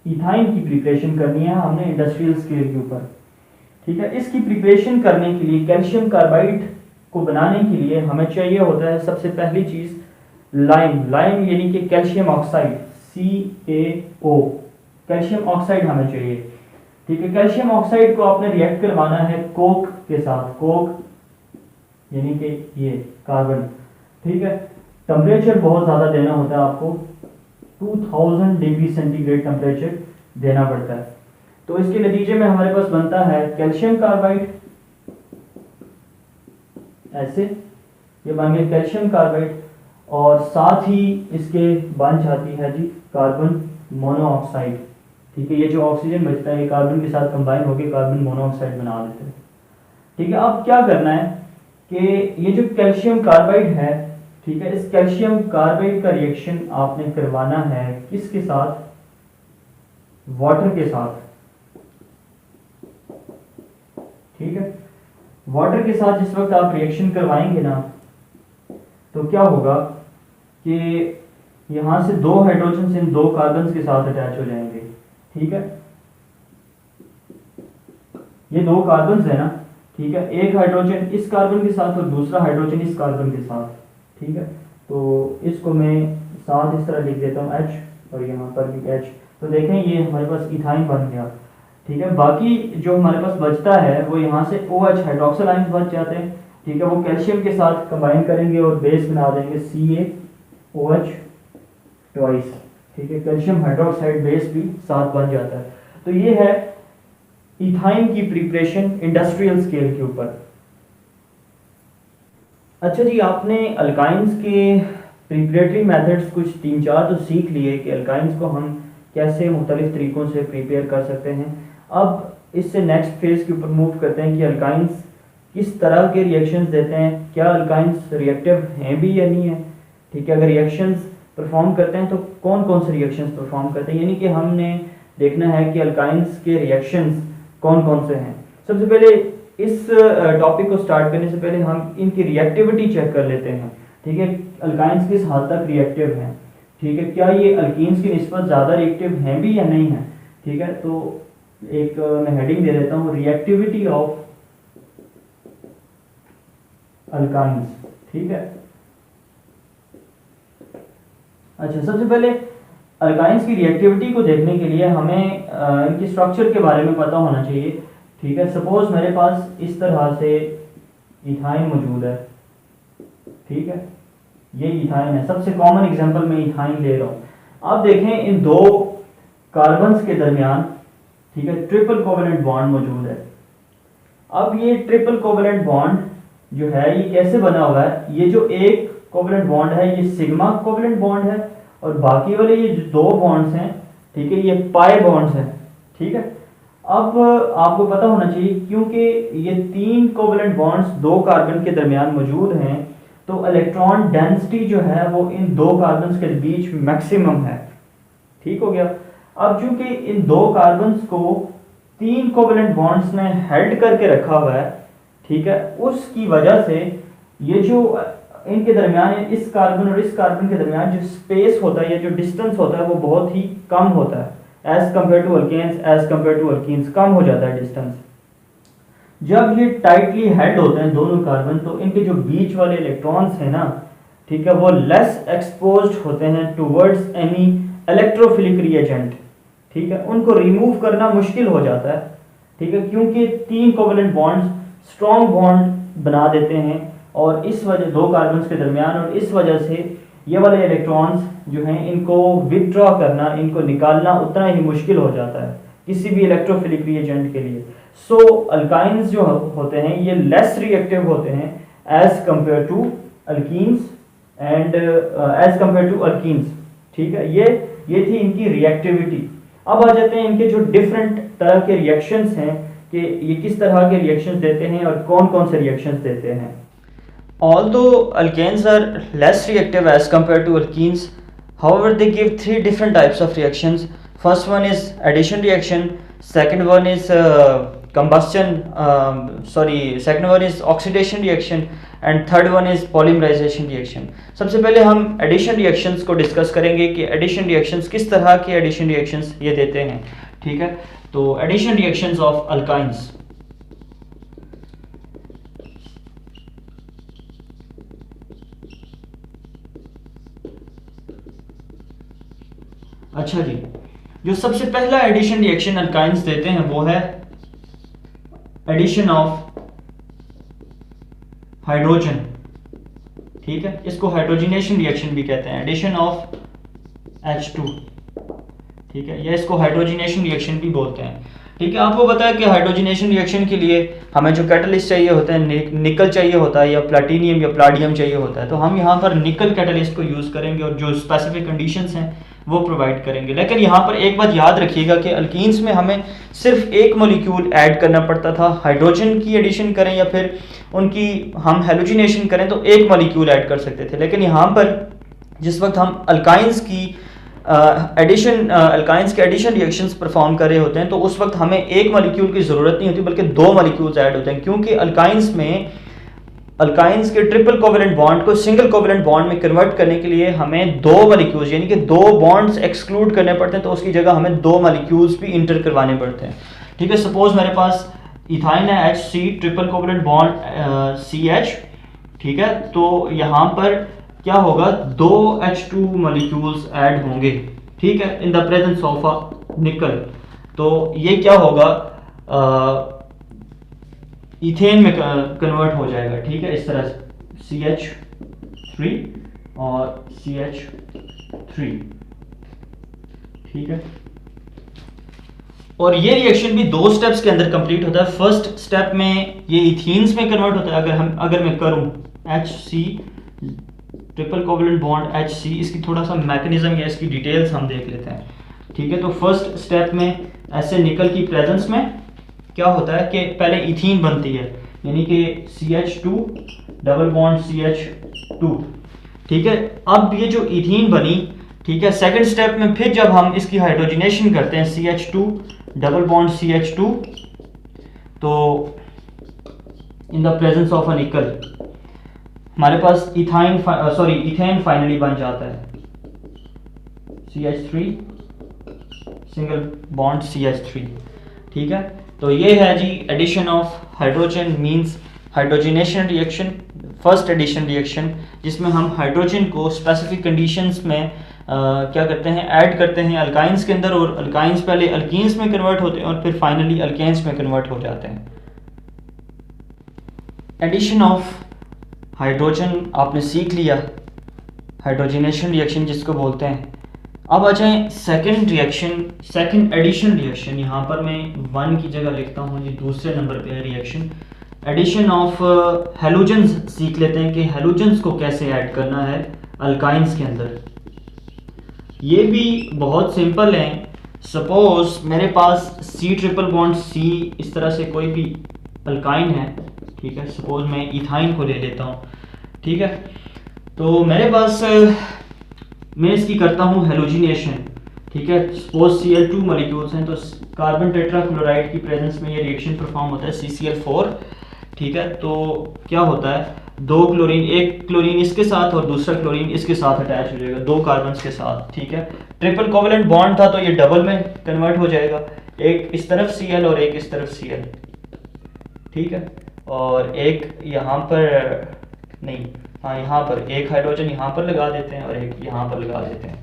[SPEAKER 1] Ethyne की प्रिपरेशन करनी है हमने इंडस्ट्रियल स्केल के ऊपर। ठीक है, इसकी प्रिपरेशन करने के लिए कैल्शियम कार्बाइड को बनाने के लिए हमें चाहिए होता है सबसे पहली चीज़ लाइम। लाइम यानी कि calcium oxide, CaO, calcium oxide हमें चाहिए। ठीक है, कैल्शियम ऑक्साइड को आपने रिएक्ट करवाना है कोक के साथ। कोक यानी कि ये कार्बन। ठीक है, टेम्परेचर बहुत ज़्यादा देना होता है आपको, 2000 डिग्री सेंटीग्रेड टेम्परेचर देना पड़ता है। तो इसके नतीजे में हमारे पास बनता है कैल्शियम कार्बाइड, ऐसे ये बन गया कैल्शियम कार्बाइड, और साथ ही इसके बन जाती है जी कार्बन मोनोऑक्साइड। ठीक है, ये जो ऑक्सीजन बचता है ये कार्बन के साथ कंबाइन होकर कार्बन मोनोऑक्साइड बना देते हैं। ठीक है, अब क्या करना है कि ये जो कैल्शियम कार्बाइड है, ठीक है, इस कैल्शियम कार्बाइड का रिएक्शन आपने करवाना है किसके साथ? वाटर के साथ। ठीक है, वाटर के साथ जिस वक्त आप रिएक्शन करवाएंगे ना तो क्या होगा कि यहां से दो हाइड्रोजन इन दो कार्बन के साथ अटैच हो जाएंगे। ठीक है, ये दो कार्बन है ना। ठीक है, एक हाइड्रोजन इस कार्बन के साथ और दूसरा हाइड्रोजन इस कार्बन के साथ। ठीक है, तो इसको मैं साथ इस तरह लिख देता हूँ H, और यहाँ पर भी H। तो देखें ये हमारे पास इथाइन बन गया। ठीक है, बाकी जो हमारे पास बचता है वो यहाँ से OH हाइड्रोक्सिल आयंस बच जाते हैं। ठीक है, वो कैल्शियम के साथ कंबाइन करेंगे और बेस बना देंगे CaOH ट्वाइस। ठीक है, कैल्शियम हाइड्रोक्साइड बेस भी साथ बन जाता है। तो ये है इथाइन की प्रिपरेशन इंडस्ट्रियल स्केल के ऊपर। अच्छा जी, आपने अल्काइंस के प्रिपरेटरी मेथड्स कुछ 3-4 तो सीख लिए कि अल्काइंस को हम कैसे मुख्तलिफ तरीक़ों से प्रिपेयर कर सकते हैं। अब इससे नेक्स्ट फेज़ के ऊपर मूव करते हैं कि अल्काइंस किस तरह के रिएक्शंस देते हैं, क्या अल्काइंस रिएक्टिव हैं भी या नहीं है। ठीक है, अगर रिएक्शंस परफॉर्म करते हैं तो कौन कौन से रिएक्शंस परफॉर्म करते हैं, यानी कि हमने देखना है कि अल्काइंस के रिएक्शंस कौन कौन से हैं। सबसे पहले इस टॉपिक को स्टार्ट करने से पहले हम इनकी रिएक्टिविटी चेक कर लेते हैं। ठीक है, अल्काइंस किस हद तक रिएक्टिव हैं। ठीक है, क्या ये अल्कीन्स की निस्बत ज़्यादा रिएक्टिव हैं भी या नहीं है। ठीक है, तो एक मैं हेडिंग दे देता हूँ, रिएक्टिविटी ऑफ अल्काइंस। ठीक है, अच्छा, सबसे पहले अल्काइंस की रिएक्टिविटी को देखने के लिए हमें इनकी स्ट्रक्चर के बारे में पता होना चाहिए। ठीक है, सपोज मेरे पास इस तरह से इथाइन मौजूद है। ठीक है, ये इथाइन है, सबसे कॉमन एग्जांपल मैं इथाइन ले रहा हूँ। आप देखें इन दो कार्बन्स के दरमियान, ठीक है, ट्रिपल कोवेलेंट बॉन्ड मौजूद है। अब ये ट्रिपल कोवेलेंट बॉन्ड जो है ये कैसे बना हुआ है, ये जो एक कोवेलेंट बॉन्ड है ये सिग्मा कोवेलेंट बॉन्ड है, और बाकी वाले ये जो दो बॉन्ड्स हैं, ठीक है, ये पाई बॉन्ड्स हैं। ठीक है, अब आपको पता होना चाहिए क्योंकि ये 3 कोवेलेंट बॉन्ड्स दो कार्बन के दरमियान मौजूद हैं, तो इलेक्ट्रॉन डेंसिटी जो है वो इन दो कार्बन के बीच मैक्सिमम है। ठीक हो गया। अब चूंकि इन दो कार्बन को 3 कोवेलेंट बॉन्ड्स ने हेल्ड करके रखा हुआ है, ठीक है, उसकी वजह से ये जो इनके दरमियान, इस कार्बन और इस कार्बन के दरमियान जो स्पेस होता है या जो डिस्टेंस होता है वो बहुत ही कम होता है as compare to alkanes, as compare to alkenes कम हो जाता है डिस्टेंस। जब ये टाइटली हेल्ड होते हैं दोनों कार्बन, तो इनके जो बीच वाले इलेक्ट्रॉन्स हैं ना, ठीक है, वो लेस एक्सपोज्ड होते हैं टूवर्ड्स एनी इलेक्ट्रोफिलिक रिएजेंट। ठीक है, उनको रिमूव करना मुश्किल हो जाता है। ठीक है, क्योंकि 3 कोवेलेंट बॉन्ड्स स्ट्रॉन्ग बॉन्ड बना देते हैं और इस वजह 2 कार्बन्स के दरमियान, और इस वजह से ये वाले इलेक्ट्रॉन्स जो हैं इनको विथड्रॉ करना, इनको निकालना उतना ही मुश्किल हो जाता है किसी भी इलेक्ट्रोफिलिक रिएजेंट के लिए। सो अल्काइंस जो होते हैं ये लेस रिएक्टिव होते हैं as compare to alkenes and as compare to alkenes. ठीक है, ये थी इनकी रिएक्टिविटी। अब आ जाते हैं इनके जो डिफरेंट तरह के रिएक्शंस हैं कि ये किस तरह के रिएक्शंस देते हैं और कौन कौन से रिएक्शंस देते हैं। Although alkanes are less reactive as compared to alkenes, however they give 3 different types of reactions. First one is addition reaction, second one is second one is oxidation reaction and third one is polymerization reaction. सबसे पहले हम addition reactions को discuss करेंगे कि addition reactions किस तरह के addition reactions ये देते हैं। ठीक है, तो addition reactions of alkynes। अच्छा जी, जो सबसे पहला एडिशन रिएक्शन अल्काइंस देते हैं वो है एडिशन ऑफ हाइड्रोजन। ठीक है, इसको हाइड्रोजनेशन रिएक्शन भी कहते हैं, एडिशन ऑफ H2। ठीक है, या इसको हाइड्रोजनेशन रिएक्शन भी बोलते हैं। ठीक है, आपको पता है कि हाइड्रोजनेशन रिएक्शन के लिए हमें जो कैटलिस्ट चाहिए होता है, निकल चाहिए होता है या प्लैटिनियम या प्लाडियम चाहिए होता है, तो हम यहाँ पर निकल कैटलिस्ट को यूज़ करेंगे और जो स्पेसिफिक कंडीशंस हैं वो प्रोवाइड करेंगे। लेकिन यहाँ पर एक बात याद रखिएगा कि अल्कीन्स में हमें सिर्फ एक मॉलिक्यूल ऐड करना पड़ता था। हाइड्रोजन की एडिशन करें या फिर उनकी हम हेलोजिनेशन करें तो एक मॉलिक्यूल ऐड कर सकते थे, लेकिन यहाँ पर जिस वक्त हम अल्काइंस की अल्काइंस के एडिशन रिएक्शंस परफॉर्म कर रहे होते हैं तो उस वक्त हमें एक मॉलिक्यूल की ज़रूरत नहीं होती बल्कि 2 मॉलिक्यूल्स ऐड होते हैं, क्योंकि अल्काइंस के ट्रिपल कोवेलेंट बॉन्ड को सिंगल कोवेलेंट बॉन्ड में कन्वर्ट करने के लिए हमें 2 मॉलिक्यूल्स यानी कि 2 बॉन्ड्स एक्सक्लूड करने पड़ते हैं, तो उसकी जगह हमें 2 मॉलिक्यूल्स भी इंटर करवाने पड़ते हैं। ठीक है, सपोज मेरे पास इथाइन है HC triple covalent bond CH। ठीक है, तो यहाँ पर क्या होगा, 2 H2 मॉलिक्यूल्स ऐड होंगे। ठीक है, इन द प्रेजेंस ऑफ अ निकल। तो ये क्या होगा, इथेन में कन्वर्ट हो जाएगा। ठीक है, इस तरह CH3 और CH3। ठीक है, और ये रिएक्शन भी 2 स्टेप्स के अंदर कंप्लीट होता है। फर्स्ट स्टेप में ये इथीन्स में कन्वर्ट होता है। अगर मैं करूं HC triple covalent bond HC, इसकी थोड़ा सा मैकेनिज्म या इसकी डिटेल्स हम देख लेते हैं। ठीक है, तो फर्स्ट स्टेप में ऐसे निकल की प्रेजेंस में क्या होता है कि पहले इथीन बनती है, यानी कि CH2 डबल बॉन्ड CH2। ठीक है, अब ये जो इथीन बनी, ठीक है, सेकंड स्टेप में फिर जब हम इसकी हाइड्रोजनेशन करते हैं CH2 डबल बॉन्ड CH2, तो इन द प्रेजेंस ऑफ अ निकल हमारे पास इथेन फाइनली बन जाता है CH3 सिंगल बॉन्ड CH3। ठीक है, तो ये है जी addition of hydrogen means hydrogenation reaction, first addition reaction, जिसमें हम हाइड्रोजन को स्पेसिफिक कंडीशंस में क्या करते हैं, ऐड करते हैं अल्काइंस के अंदर, और अल्काइंस पहले अल्कीन्स में कन्वर्ट होते हैं और फिर फाइनली अल्केन्स में कन्वर्ट हो जाते हैं। एडिशन ऑफ हाइड्रोजन आपने सीख लिया, हाइड्रोजनेशन रिएक्शन जिसको बोलते हैं। अब आ जाएं second reaction, second edition reaction. यहाँ पर मैं 1 की जगह लिखता हूँ, ये दूसरे नंबर पे है रिएक्शन। एडिशन ऑफ हेलोजेंस सीख लेते हैं कि हेलोजेंस को कैसे ऐड करना है अल्काइंस के अंदर। ये भी बहुत सिंपल है। सपोज मेरे पास C ट्रिपल बॉन्ड C इस तरह से कोई भी अल्काइन है। ठीक है, सपोज मैं इथाइन को ले लेता हूँ। ठीक है, तो मेरे पास मैं इसकी करता हूँ हेलोजिनेशन। ठीक है, सपोज Cl2 मॉलिक्यूल्स हैं तो कार्बन टेट्राक्लोराइड की प्रेजेंस में ये रिएक्शन परफॉर्म होता है CCl4। ठीक है, तो क्या होता है, 2 क्लोरीन, एक क्लोरीन इसके साथ और दूसरा क्लोरीन इसके साथ अटैच हो जाएगा, 2 कार्बन के साथ। ठीक है, ट्रिपल कोवेलेंट बॉन्ड था तो ये डबल में कन्वर्ट हो जाएगा, एक इस तरफ Cl और एक इस तरफ Cl। ठीक है, और एक यहाँ पर नहीं, हाँ, यहाँ पर एक हाइड्रोजन यहाँ पर लगा देते हैं और एक यहाँ पर लगा देते हैं।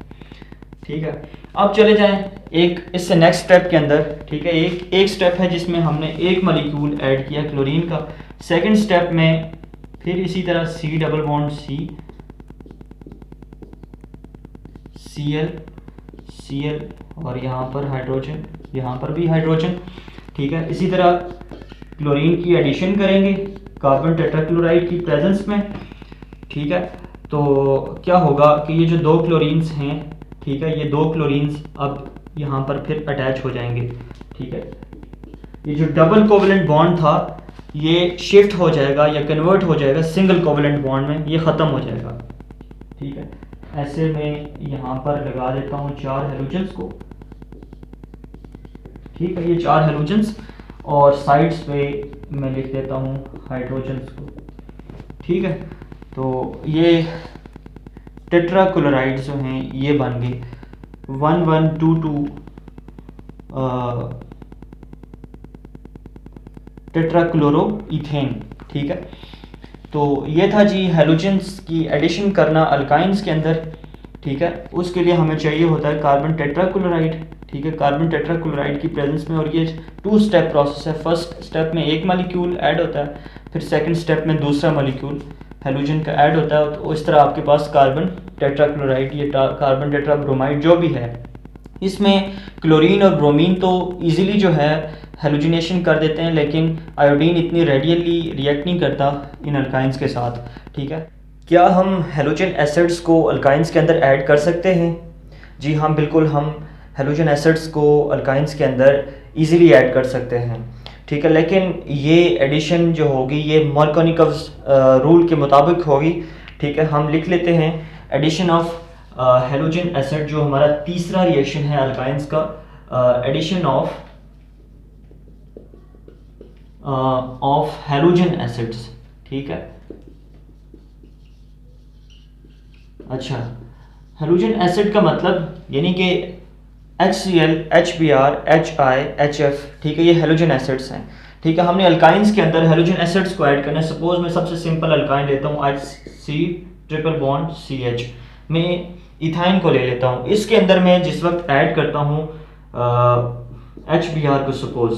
[SPEAKER 1] ठीक है, अब चले जाएं एक इससे नेक्स्ट स्टेप के अंदर। ठीक है, एक स्टेप है जिसमें हमने एक मॉलिक्यूल ऐड किया क्लोरीन का। सेकंड स्टेप में फिर इसी तरह C double bond C, Cl और यहाँ पर हाइड्रोजन, यहाँ पर भी हाइड्रोजन। ठीक है, इसी तरह क्लोरीन की एडिशन करेंगे कार्बन टेट्राक्लोराइड की प्रेजेंस में। ठीक है, तो क्या होगा कि ये जो दो क्लोरीन्स हैं, ठीक है, ये दो क्लोरीन्स अब यहाँ पर फिर अटैच हो जाएंगे। ठीक है, ये जो डबल कोवलेंट बॉन्ड था ये शिफ्ट हो जाएगा या कन्वर्ट हो जाएगा सिंगल कोवलेंट बॉन्ड में, ये ख़त्म हो जाएगा। ठीक है, ऐसे में यहाँ पर लगा देता हूँ 4 हेलोजन्स को। ठीक है, ये 4 हेलोजन्स और साइड्स पे मैं लिख देता हूँ हाइड्रोजन्स को। ठीक है, तो ये टेट्राक्लोराइड जो हैं ये बन गए 1122 टेट्राक्लोरोइथेन। ठीक है, तो ये था जी हेलोजन्स की एडिशन करना अल्काइंस के अंदर। ठीक है, उसके लिए हमें चाहिए होता है कार्बन टेट्राक्लोराइड। ठीक है, कार्बन टेट्राक्लोराइड की प्रेजेंस में, और ये 2 स्टेप प्रोसेस है। फर्स्ट स्टेप में एक मॉलिक्यूल ऐड होता है, फिर सेकंड स्टेप में दूसरा मॉलिक्यूल हेलोजन का ऐड होता है। तो इस तरह आपके पास कार्बन टेट्राक्लोराइड, ये कार्बन टेट्राब्रोमाइड जो भी है, इसमें क्लोरीन और ब्रोमीन तो इजीली जो है हेलोजिनेशन कर देते हैं, लेकिन आयोडीन इतनी रेडियली रिएक्ट नहीं करता इन अल्काइंस के साथ। ठीक है, क्या हम हेलोजन एसिड्स को अल्काइंस के अंदर ऐड कर सकते हैं? जी हाँ, बिल्कुल, हम हेलोजन एसिड्स को अल्काइंस के अंदर इजीली ऐड कर सकते हैं। ठीक है, लेकिन ये एडिशन जो होगी ये मार्कोनिकव्स रूल के मुताबिक होगी। ठीक है, हम लिख लेते हैं एडिशन ऑफ हेलोजन एसिड, जो हमारा तीसरा रिएक्शन है अल्काइंस का, एडिशन ऑफ हेलोजन एसिड्स। ठीक है, अच्छा, हेलोजन एसिड का मतलब यानी कि HCl, HBr, HI, HF। ठीक है, ये हेलोजन एसिड्स हैं। ठीक है, हमने अल्काइंस के अंदर हेलोजन एसिड्स को ऐड करना है। सपोज मैं सबसे सिंपल अल्काइन लेता हूँ HC ट्रिपल बॉन्ड CH, मैं इथाइन को ले लेता हूँ। इसके अंदर मैं जिस वक्त ऐड करता हूँ HBr को, सपोज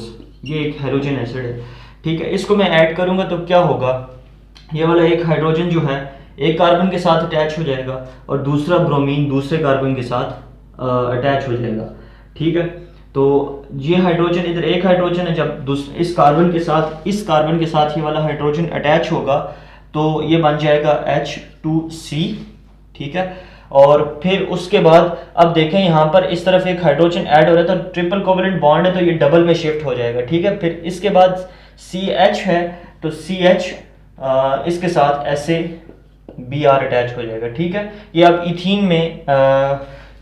[SPEAKER 1] ये एक हेलोजन एसिड है। ठीक है, इसको मैं ऐड करूँगा तो क्या होगा, ये वाला एक हाइड्रोजन जो है एक कार्बन के साथ अटैच हो जाएगा और दूसरा ब्रोमीन दूसरे कार्बन के साथ अटैच हो जाएगा। ठीक है, तो ये हाइड्रोजन, इधर एक हाइड्रोजन है, जब इस कार्बन के साथ ये वाला हाइड्रोजन अटैच होगा तो ये बन जाएगा H2C। ठीक है, और फिर उसके बाद अब देखें यहाँ पर इस तरफ एक हाइड्रोजन ऐड हो रहा है तो ट्रिपल कोवलेंट बॉन्ड है तो ये डबल में शिफ्ट हो जाएगा। ठीक है, फिर इसके बाद CH है तो CH इसके साथ ऐसे Br अटैच हो जाएगा। ठीक है, ये अब इथीन में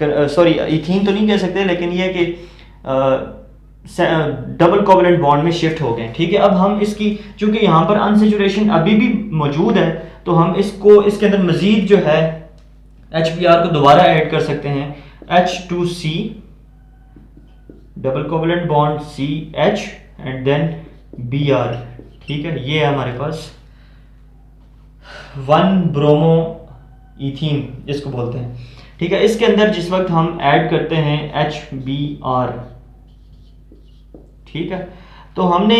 [SPEAKER 1] सॉरी इथीन तो नहीं कह सकते, लेकिन ये कि डबल कोवलेंट बॉन्ड में शिफ्ट हो गए। ठीक है, अब हम इसकी, चूंकि यहाँ पर अनसेचुरेशन अभी भी मौजूद है, तो हम इसको इसके अंदर मजीद जो है HBr को दोबारा ऐड कर सकते हैं, H2C double covalent bond CH and then Br। ठीक है, ये है हमारे पास 1 ब्रोमो इथीन इसको बोलते हैं। ठीक है, इसके अंदर जिस वक्त हम ऐड करते हैं HBr, ठीक है, तो हमने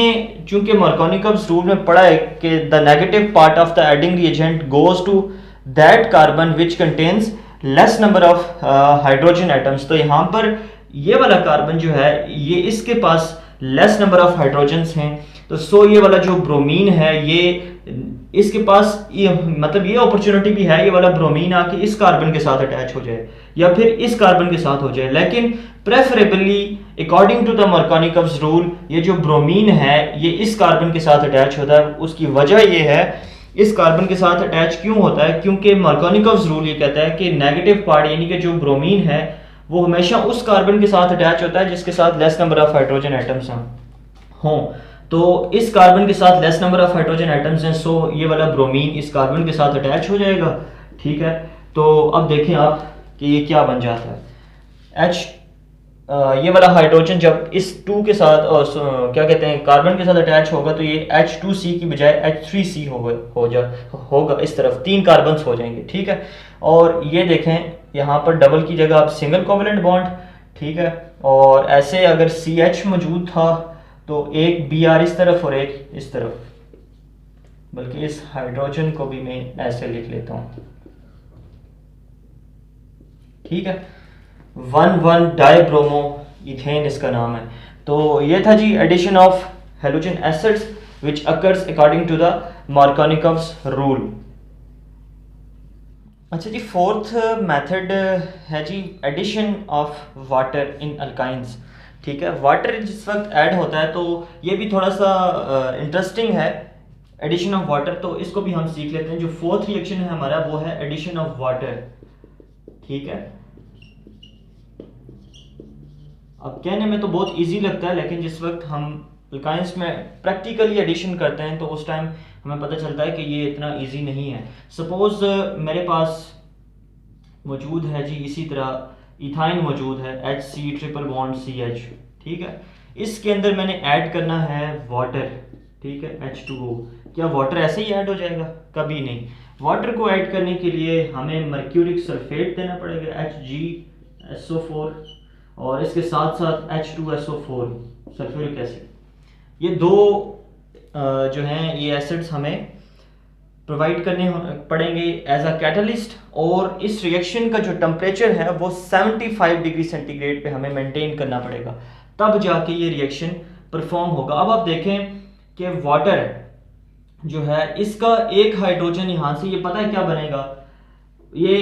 [SPEAKER 1] चूंकि मार्कोनिकव्स रूल में पढ़ा है कि the negative part of the adding reagent goes to that carbon which contains less number of hydrogen atoms. तो यहाँ पर ये वाला कार्बन जो है ये इसके पास लेस नंबर ऑफ हाइड्रोजन्स हैं, तो सो ये वाला जो ब्रोमीन है ये इसके पास ये मतलब ये अपॉर्चुनिटी भी है, ये वाला ब्रोमीन आके इस कार्बन के साथ अटैच हो जाए या फिर इस कार्बन के साथ हो जाए, लेकिन preferably according to the Markovnikov's rule ये जो ब्रोमीन है ये इस कार्बन के साथ अटैच होता है। उसकी वजह ये है, इस कार्बन के साथ अटैच क्यों होता है, क्योंकि मार्कोनिकव्स रूल ये कहता है कि नेगेटिव पार्ट यानी कि जो ब्रोमीन है वो हमेशा उस कार्बन के साथ अटैच होता है जिसके साथ less number of hydrogen atoms हों। तो इस कार्बन के साथ less number of hydrogen atoms हैं, सो ये वाला ब्रोमीन इस कार्बन के साथ अटैच हो जाएगा। ठीक है, तो अब देखें आप कि ये क्या बन जाता है, ये वाला हाइड्रोजन जब इस टू के साथ क्या कहते हैं कार्बन के साथ अटैच होगा तो ये H2C की बजाय H3C होगा इस तरफ 3 कार्बन्स हो जाएंगे, ठीक है। और ये देखें यहाँ पर डबल की जगह आप सिंगल कोवेलेंट बॉन्ड, ठीक है। और ऐसे अगर CH मौजूद था तो एक Br इस तरफ और एक इस तरफ, बल्कि इस हाइड्रोजन को भी मैं ऐसे लिख लेता हूँ, ठीक है। 1,1 डाइब्रोमो इथेन इसका नाम है। तो ये था जी addition of halogen acids which occurs according to the Markovnikov's rule. अच्छा जी, फोर्थ मेथड है जी addition of water in alkynes, ठीक है। वाटर जिस वक्त ऐड होता है तो ये भी थोड़ा सा इंटरेस्टिंग है, एडिशन ऑफ वाटर, तो इसको भी हम सीख लेते हैं। जो फोर्थ रिएक्शन है हमारा वो है एडिशन ऑफ वाटर, ठीक है। अब कहने में तो बहुत इजी लगता है, लेकिन जिस वक्त हम अल्काइंस में प्रैक्टिकली एडिशन करते हैं तो उस टाइम हमें पता चलता है कि ये इतना इजी नहीं है। सपोज मेरे पास मौजूद है जी इसी तरह इथाइन मौजूद है, HC ट्रिपल बॉन्ड CH, ठीक है। इसके अंदर मैंने ऐड करना है वाटर, ठीक है, H2O। क्या वाटर ऐसे ही ऐड हो जाएगा? कभी नहीं। वाटर को ऐड करने के लिए हमें मर्क्यूरिक सल्फेट देना पड़ेगा, HgSO4, और इसके साथ साथ H2SO4 सल्फ्यूरिक एसिड। ये दो जो हैं ये एसिड्स हमें प्रोवाइड करने पड़ेंगे एज अ कैटलिस्ट, और इस रिएक्शन का जो टेम्परेचर है वो 75 डिग्री सेंटीग्रेड पे हमें मेंटेन करना पड़ेगा, तब जाके ये रिएक्शन परफॉर्म होगा। अब आप देखें कि वाटर जो है इसका एक हाइड्रोजन यहाँ से, ये पता है क्या बनेगा, ये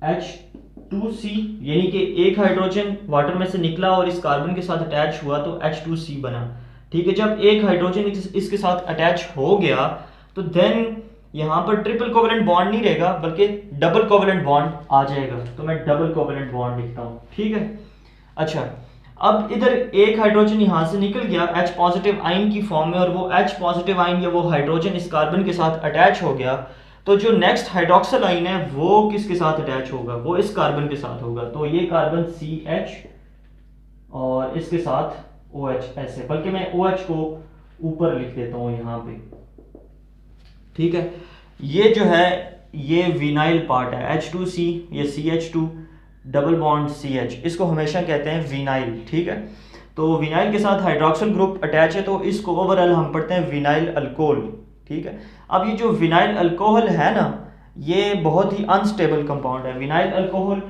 [SPEAKER 1] H2C, यानी कि एक हाइड्रोजन वाटर में से निकला और इस कार्बन के साथ अटैच हुआ तो H2C बना, ठीक है। जब एक हाइड्रोजन इसके साथ अटैच हो गया तो देन यहाँ पर ट्रिपल कोवेलेंट बॉन्ड नहीं रहेगा बल्कि डबल कोवेलेंट बॉन्ड आ जाएगा, तो मैं डबल कोवेलेंट बॉन्ड लिखता हूँ, ठीक है। अच्छा, अब इधर एक हाइड्रोजन यहाँ से निकल गया H पॉजिटिव आयन की फॉर्म में, और वो H पॉजिटिव आयन या वो हाइड्रोजन इस कार्बन के साथ अटैच हो गया, तो जो नेक्स्ट हाइड्रोक्सिल आयन है वो किसके साथ अटैच होगा? वो इस कार्बन के साथ होगा। तो ये कार्बन CH और इसके साथ OH ऐसे, बल्कि मैं OH को ऊपर लिख देता हूँ यहाँ पे, ठीक है। ये जो है ये विनाइल पार्ट है, H2C, ये CH2 डबल बॉन्ड CH, इसको हमेशा कहते हैं विनाइल, ठीक है। तो विनाइल के साथ हाइड्रोक्सिल ग्रुप अटैच है तो इसको ओवरऑल हम पढ़ते हैं विनाइल अल्कोहल, ठीक है। अब ये जो विनाइल अल्कोहल है ना, ये बहुत ही अनस्टेबल कंपाउंड है। विनाइल अल्कोहल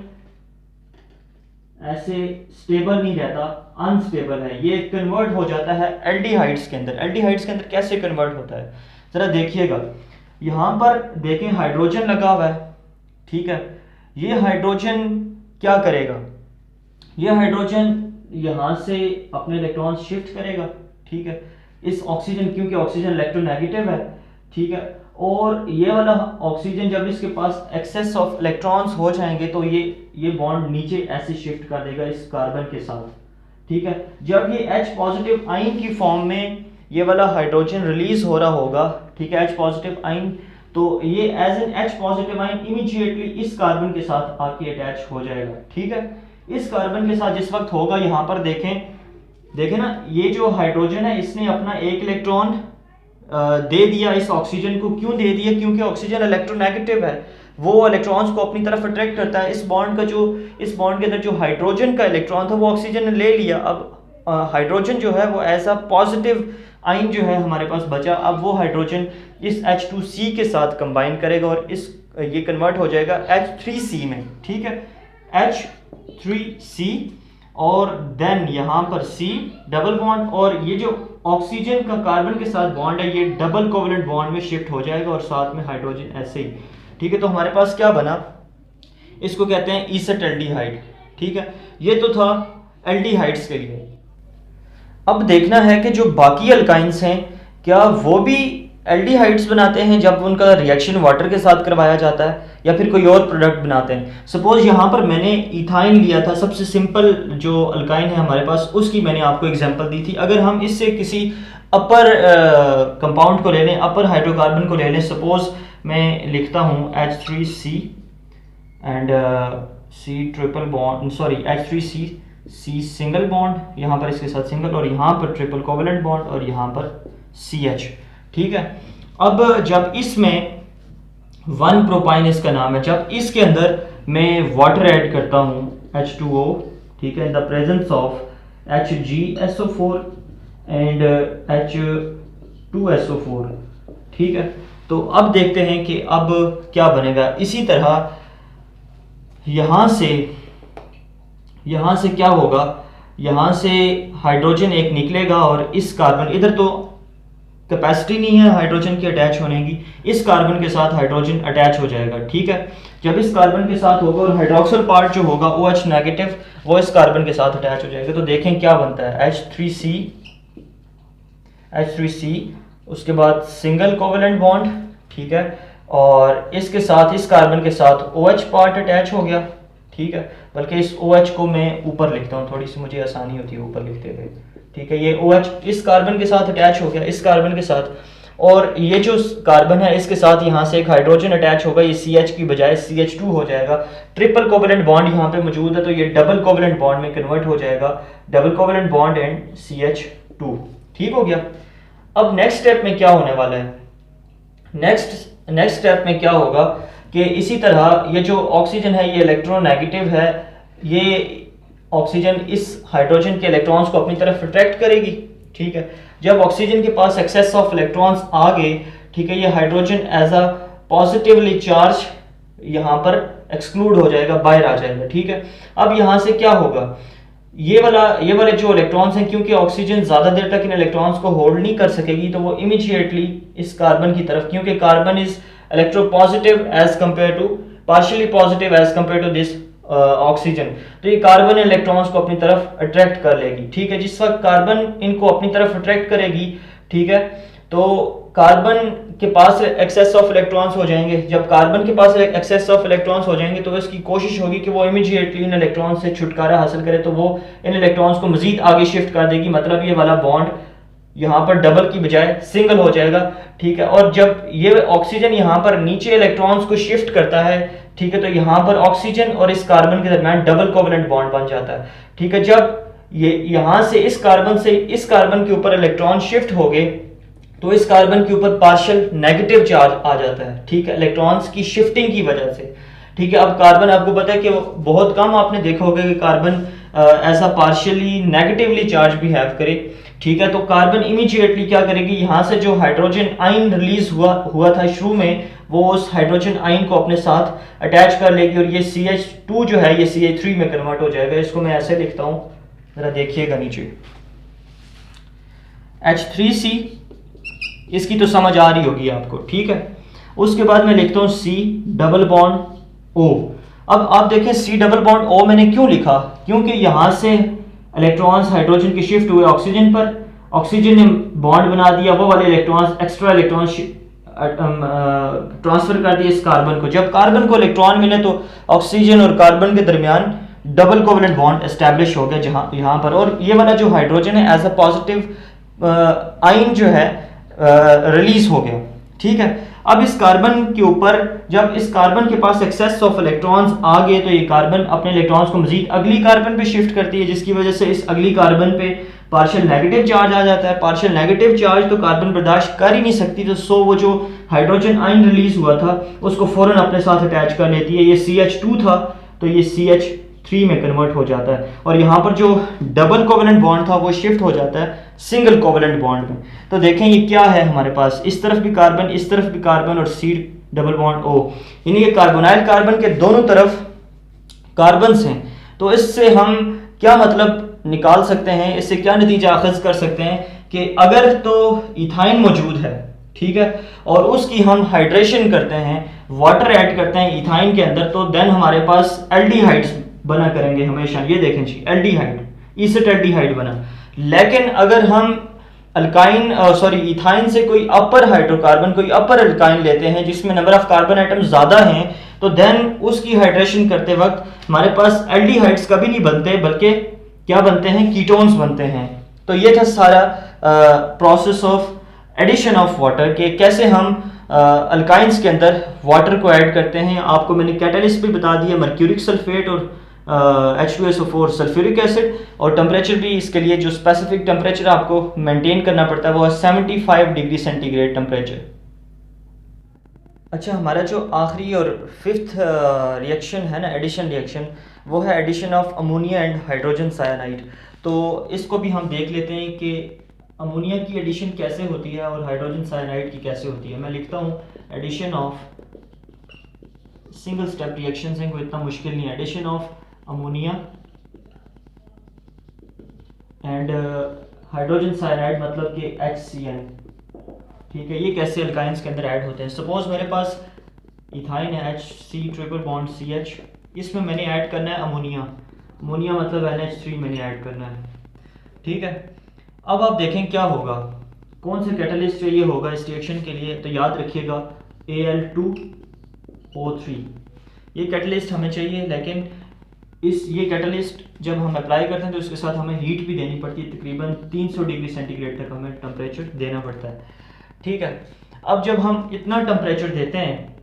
[SPEAKER 1] ऐसे स्टेबल नहीं रहता, अनस्टेबल है। ये कन्वर्ट हो जाता है एल्डिहाइड्स के अंदर। एल्डिहाइड्स के अंदर कैसे कन्वर्ट होता है जरा देखिएगा, यहाँ पर देखें हाइड्रोजन लगा हुआ है, ठीक है। ये हाइड्रोजन क्या करेगा? ये हाइड्रोजन यहाँ से अपने इलेक्ट्रॉन शिफ्ट करेगा, ठीक है, इस ऑक्सीजन, क्योंकि ऑक्सीजन इलेक्ट्रोनेगेटिव है, ठीक है। और ये वाला ऑक्सीजन जब इसके पास एक्सेस ऑफ इलेक्ट्रॉन्स हो जाएंगे तो ये बॉन्ड नीचे ऐसे शिफ्ट कर देगा इस कार्बन के साथ, ठीक है। जब ये H पॉजिटिव आयन की फॉर्म में ये वाला हाइड्रोजन रिलीज हो रहा होगा, ठीक है, H पॉजिटिव आयन, तो ये as an H positive ion immediately इस कार्बन के साथ आके अटैच हो जाएगा, ठीक है। इस कार्बन के साथ जिस वक्त होगा, यहाँ पर देखें ना, ये जो हाइड्रोजन है इसने अपना एक इलेक्ट्रॉन दे दिया इस ऑक्सीजन को। क्यों दे दिया? क्योंकि ऑक्सीजन इलेक्ट्रोनेगेटिव है, वो इलेक्ट्रॉन्स को अपनी तरफ अट्रैक्ट करता है। इस बॉन्ड के अंदर जो हाइड्रोजन का इलेक्ट्रॉन था वो ऑक्सीजन ने ले लिया। अब हाइड्रोजन जो है वो एज अ पॉजिटिव आयन जो है हमारे पास बचा, अब वो हाइड्रोजन इस H2C के साथ कंबाइन करेगा और ये कन्वर्ट हो जाएगा H3C में, ठीक है, H3C, और देन यहाँ पर C डबल बॉन्ड, और ये जो ऑक्सीजन का कार्बन के साथ बॉन्ड है ये डबल कोवेलेंट बॉन्ड में शिफ्ट हो जाएगा और साथ में हाइड्रोजन ऐसे ही, ठीक है। तो हमारे पास क्या बना? इसको कहते हैं एसिटाल्डिहाइड, ठीक है। ये तो था एल्डिहाइड्स के लिए। अब देखना है कि जो बाकी अल्काइंस हैं क्या वो भी एल्डिहाइड्स बनाते हैं जब उनका रिएक्शन वाटर के साथ करवाया जाता है, या फिर कोई और प्रोडक्ट बनाते हैं। सपोज यहाँ पर मैंने इथाइन लिया था, सबसे सिंपल जो अल्काइन है हमारे पास उसकी मैंने आपको एग्जांपल दी थी। अगर हम इससे किसी अपर कंपाउंड को ले लें, अपर हाइड्रोकार्बन को ले लें, सपोज मैं लिखता हूँ H3C and C triple bond, sorry H3C C single bond, यहाँ पर इसके साथ सिंगल, और यहाँ पर ट्रिपल कोवेलेंट बॉन्ड, और यहाँ पर CH। ठीक है, अब जब इसमें 1 प्रोपाइन इसका नाम है, जब इसके अंदर मैं वाटर ऐड करता हूँ H2O, ठीक है, इन the presence of HgSO4 and H2SO4, ठीक है, तो अब देखते हैं कि अब क्या बनेगा। इसी तरह यहाँ से क्या होगा, यहाँ से हाइड्रोजन एक निकलेगा और इस कार्बन, इधर तो कैपेसिटी नहीं है हाइड्रोजन की अटैच होने की, इस कार्बन के साथ हाइड्रोजन अटैच हो जाएगा। ठीक है, जब इस कार्बन के साथ होगा और हाइड्रोक्सिल पार्ट जो होगा OH नेगेटिव वो इस कार्बन के साथ अटैच हो जाएगा, तो देखें क्या बनता है, H3C, उसके बाद सिंगल कोवेलेंट बॉन्ड, ठीक है, और इसके साथ इस कार्बन के साथ OH पार्ट अटैच हो गया। ठीक है, बल्कि इस OH को मैं ऊपर लिखता हूँ, थोड़ी सी मुझे आसानी होती है ऊपर लिखते हुए। ठीक है, ये OH इस कार्बन के साथ अटैच हो गया, इस कार्बन के साथ, और ये जो कार्बन है इसके साथ यहाँ से एक हाइड्रोजन अटैच होगा, ये CH की बजाय CH2 हो जाएगा। ट्रिपल कोवेलेंट बॉन्ड यहाँ पे मौजूद है तो ये डबल कोवेलेंट बॉन्ड में कन्वर्ट हो जाएगा, double covalent bond and CH2। ठीक हो गया। अब नेक्स्ट स्टेप में क्या होने वाला है, नेक्स्ट स्टेप में क्या होगा कि इसी तरह ये जो ऑक्सीजन है ये इलेक्ट्रोनेगेटिव है, ये ऑक्सीजन इस हाइड्रोजन के इलेक्ट्रॉन्स को अपनी तरफ अट्रैक्ट करेगी। ठीक है, जब ऑक्सीजन के पास एक्सेस ऑफ इलेक्ट्रॉन्स आ गए, ठीक है, ये hydrogen as a positively charge यहाँ पर एक्सक्लूड हो जाएगा, बाहर आ जाएगा। ठीक है, अब यहाँ से क्या होगा, ये वाले जो इलेक्ट्रॉन्स हैं, क्योंकि ऑक्सीजन ज्यादा देर तक इन इलेक्ट्रॉन्स को होल्ड नहीं कर सकेगी तो वो इमीडिएटली इस कार्बन की तरफ, क्योंकि carbon is electropositive as compare to partially positive as compare to this oxygen, तो ये कार्बन इलेक्ट्रॉन्स को अपनी तरफ अट्रैक्ट कर लेगी। ठीक है, जिस वक्त कार्बन इनको अपनी तरफ अट्रैक्ट करेगी, ठीक है, तो कार्बन के पास एक्सेस ऑफ इलेक्ट्रॉन्स हो जाएंगे। जब कार्बन के पास एक्सेस ऑफ इलेक्ट्रॉन्स हो जाएंगे तो इसकी कोशिश होगी कि वो इमीडिएटली इन इलेक्ट्रॉन से छुटकारा हासिल करे, तो वो इन इलेक्ट्रॉन्स को मजीद आगे शिफ्ट कर देगी, मतलब ये वाला बॉन्ड यहाँ पर डबल की बजाय सिंगल हो जाएगा। ठीक है, और जब ये ऑक्सीजन यहाँ पर नीचे इलेक्ट्रॉन्स को शिफ्ट करता है, ठीक है, तो यहाँ पर ऑक्सीजन और इस कार्बन के दरमियान डबल कोवेलेंट बॉन्ड बन जाता है। ठीक है, जब ये यहाँ से इस कार्बन के ऊपर इलेक्ट्रॉन शिफ्ट हो गए तो इस कार्बन के ऊपर पार्शियल नेगेटिव चार्ज आ जाता है। ठीक है, इलेक्ट्रॉन्स की शिफ्टिंग की वजह से। ठीक है, अब कार्बन आपको पता है कि बहुत कम आपने देखा होगा कि कार्बन ऐसा पार्शियली नेगेटिवली चार्ज भी हैव करे। ठीक है, तो कार्बन इमीडिएटली क्या करेगी, यहाँ से जो हाइड्रोजन आयन रिलीज हुआ था शुरू में, वो उस हाइड्रोजन आयन को अपने साथ अटैच कर लेगी और ये CH2 जो है ये CH3 में कन्वर्ट हो जाएगा। इसको मैं ऐसे लिखता हूँ, जरा देखिएगा नीचे, H3C, इसकी तो समझ आ रही होगी आपको। ठीक है, उसके बाद मैं लिखता हूँ C डबल बॉन्ड O। अब आप देखें C डबल बॉन्ड O मैंने क्यों लिखा, क्योंकि यहाँ से इलेक्ट्रॉन्स हाइड्रोजन के शिफ्ट हुए ऑक्सीजन पर, ऑक्सीजन ने बॉन्ड बना दिया, वो वाले इलेक्ट्रॉन्स एक्स्ट्रा इलेक्ट्रॉन्स ट्रांसफर कर दिए इस कार्बन को। जब कार्बन को इलेक्ट्रॉन मिले तो ऑक्सीजन और कार्बन के दरमियान डबल कोवेलेंट बॉन्ड एस्टैब्लिश हो गया यहाँ पर, और ये वाला जो हाइड्रोजन है एज अ पॉजिटिव आयन जो है रिलीज हो गया। ठीक है, अब इस कार्बन के ऊपर जब इस कार्बन के पास एक्सेस ऑफ इलेक्ट्रॉन्स आ गए तो ये कार्बन अपने इलेक्ट्रॉन्स को मजीद अगली कार्बन पे शिफ्ट करती है, जिसकी वजह से इस अगली कार्बन पे पार्शियल नेगेटिव चार्ज आ जाता है। पार्शियल नेगेटिव चार्ज तो कार्बन बर्दाश्त कर ही नहीं सकती, तो सो वो जो हाइड्रोजन आयन रिलीज हुआ था उसको फौरन अपने साथ अटैच कर लेती है। ये CH2 था तो ये CH3 में कन्वर्ट हो जाता है, और यहाँ पर जो डबल कोवेलेंट बॉन्ड था वो शिफ्ट हो जाता है सिंगल कोवेलेंट बॉन्ड में। तो देखें ये क्या है हमारे पास, इस तरफ भी कार्बन, इस तरफ भी कार्बन, और C डबल बॉन्ड O, यानी कि कार्बोनाइल कार्बन के दोनों तरफ कार्बन्स हैं। तो इससे हम क्या मतलब निकाल सकते हैं, इससे क्या नतीजा अखज़ कर सकते हैं कि अगर तो इथाइन मौजूद है, ठीक है, और उसकी हम हाइड्रेशन करते हैं, वाटर ऐड करते हैं इथाइन के अंदर, तो देन हमारे पास एल्डिहाइड्स बना करेंगे हमेशा। ये देखें जी, एल्डिहाइड, एसिटाल्डिहाइड बना। लेकिन अगर हम इथाइन से कोई अपर हाइड्रोकार्बन, कोई अपर अल्काइन लेते हैं जिसमें नंबर ऑफ कार्बन आइटम ज्यादा हैं, तो देन उसकी हाइड्रेशन करते वक्त हमारे पास एल्डिहाइड्स कभी नहीं बनते, बल्कि क्या बनते हैं, कीटोन्स बनते हैं। तो ये था सारा process of addition of water के कैसे हम अल्काइंस के अंदर वाटर को ऐड करते हैं। आपको मैंने कैटलिस्ट भी बता दिया, मर्क्यूरिक सल्फेट और H2SO4 सल्फ्यूरिक एसिड, और टेम्परेचर भी इसके लिए जो स्पेसिफिक टेम्परेचर आपको मेंटेन करना पड़ता है वो है 75 डिग्री सेंटीग्रेड टेम्परेचर। अच्छा, हमारा जो आखिरी और फिफ्थ रिएक्शन है ना, एडिशन रिएक्शन, वो है addition of ammonia and hydrogen cyanide. तो इसको भी हम देख लेते हैं कि अमोनिया की एडिशन कैसे होती है और हाइड्रोजन साइनाइड की कैसे होती है। मैं लिखता हूँ addition of, single step reaction है, कोई इतना मुश्किल नहीं है। Addition of ammonia and hydrogen cyanide मतलब कि HCN, ठीक है। ये कैसे अल्काइंस के अंदर ऐड होते हैं। सपोज मेरे पास इथाइन है, HC ट्रिपल बॉन्ड CH, इसमें मैंने ऐड करना है अमोनिया, अमोनिया मतलब NH3 मैंने ऐड करना है, ठीक है। अब आप देखें क्या होगा, कौन सा कैटलिस्ट चाहिए होगा इस रिएक्शन के लिए। तो याद रखिएगा Al2O3 ये कैटलिस्ट हमें चाहिए, लेकिन ये कैटलिस्ट जब हम अप्लाई करते हैं तो उसके साथ हमें हीट भी देनी पड़ती है, तकरीबन 300 डिग्री सेंटीग्रेड तक हमें टेम्परेचर देना पड़ता है, ठीक है। अब जब हम इतना टेम्परेचर देते हैं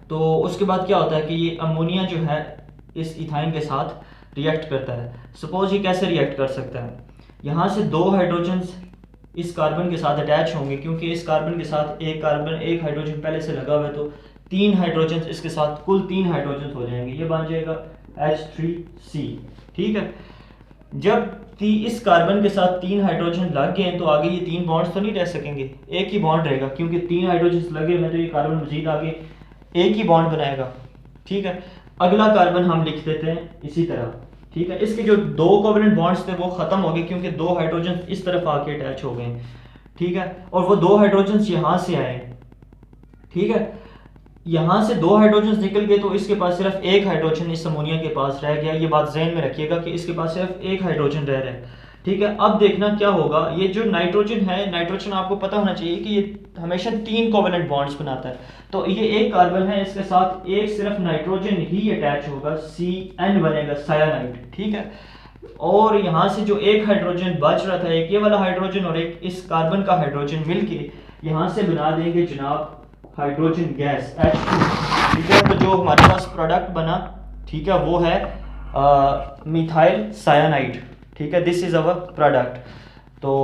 [SPEAKER 1] तो उसके बाद क्या होता है कि ये अमोनिया जो है इस इथाइन के साथ रिएक्ट करता है। सपोज ये कैसे रिएक्ट कर सकता है, यहाँ से 2 हाइड्रोजन्स इस कार्बन के साथ अटैच होंगे, क्योंकि इस कार्बन के साथ एक हाइड्रोजन पहले से लगा हुआ है, तो 3 हाइड्रोजन इसके साथ, कुल 3 हाइड्रोजन हो जाएंगे, ये बन जाएगा H3C, ठीक है। जब इस कार्बन के साथ 3 हाइड्रोजन लग गए तो आगे ये 3 बॉन्ड्स तो नहीं रह सकेंगे, एक ही बॉन्ड रहेगा, क्योंकि 3 हाइड्रोजन लगे हुए तो ये कार्बन मजीद आगे एक ही बॉन्ड बनाएगा, ठीक है। अगला कार्बन हम लिख देते हैं इसी तरह, ठीक है। इसके जो 2 कोवेलेंट बॉन्ड्स थे वो खत्म हो गए, क्योंकि 2 हाइड्रोजन इस तरफ आके अटैच हो गए, ठीक है। और वो 2 हाइड्रोजन यहाँ से आए, ठीक है। यहाँ से 2 हाइड्रोजन निकल गए तो इसके पास सिर्फ एक हाइड्रोजन इस अमोनिया के पास रह गया। ये बात ज़हन में रखिएगा कि इसके पास सिर्फ एक हाइड्रोजन रह रहा है, ठीक है। अब देखना क्या होगा, ये जो नाइट्रोजन है, नाइट्रोजन आपको पता होना चाहिए कि ये हमेशा 3 कोवेलेंट बॉन्ड्स बनाता है। तो ये एक कार्बन है, इसके साथ एक सिर्फ नाइट्रोजन ही अटैच होगा, CN बनेगा, सायानाइड, ठीक है। और यहाँ से जो एक हाइड्रोजन बच रहा था, एक ये वाला हाइड्रोजन और एक इस कार्बन का हाइड्रोजन मिलके यहाँ से बना देंगे जनाब हाइड्रोजन गैस H2, ठीक है। तो जो हमारे पास प्रोडक्ट बना, ठीक है, वो है मिथाइल सायानाइड, ठीक है। This is our product. तो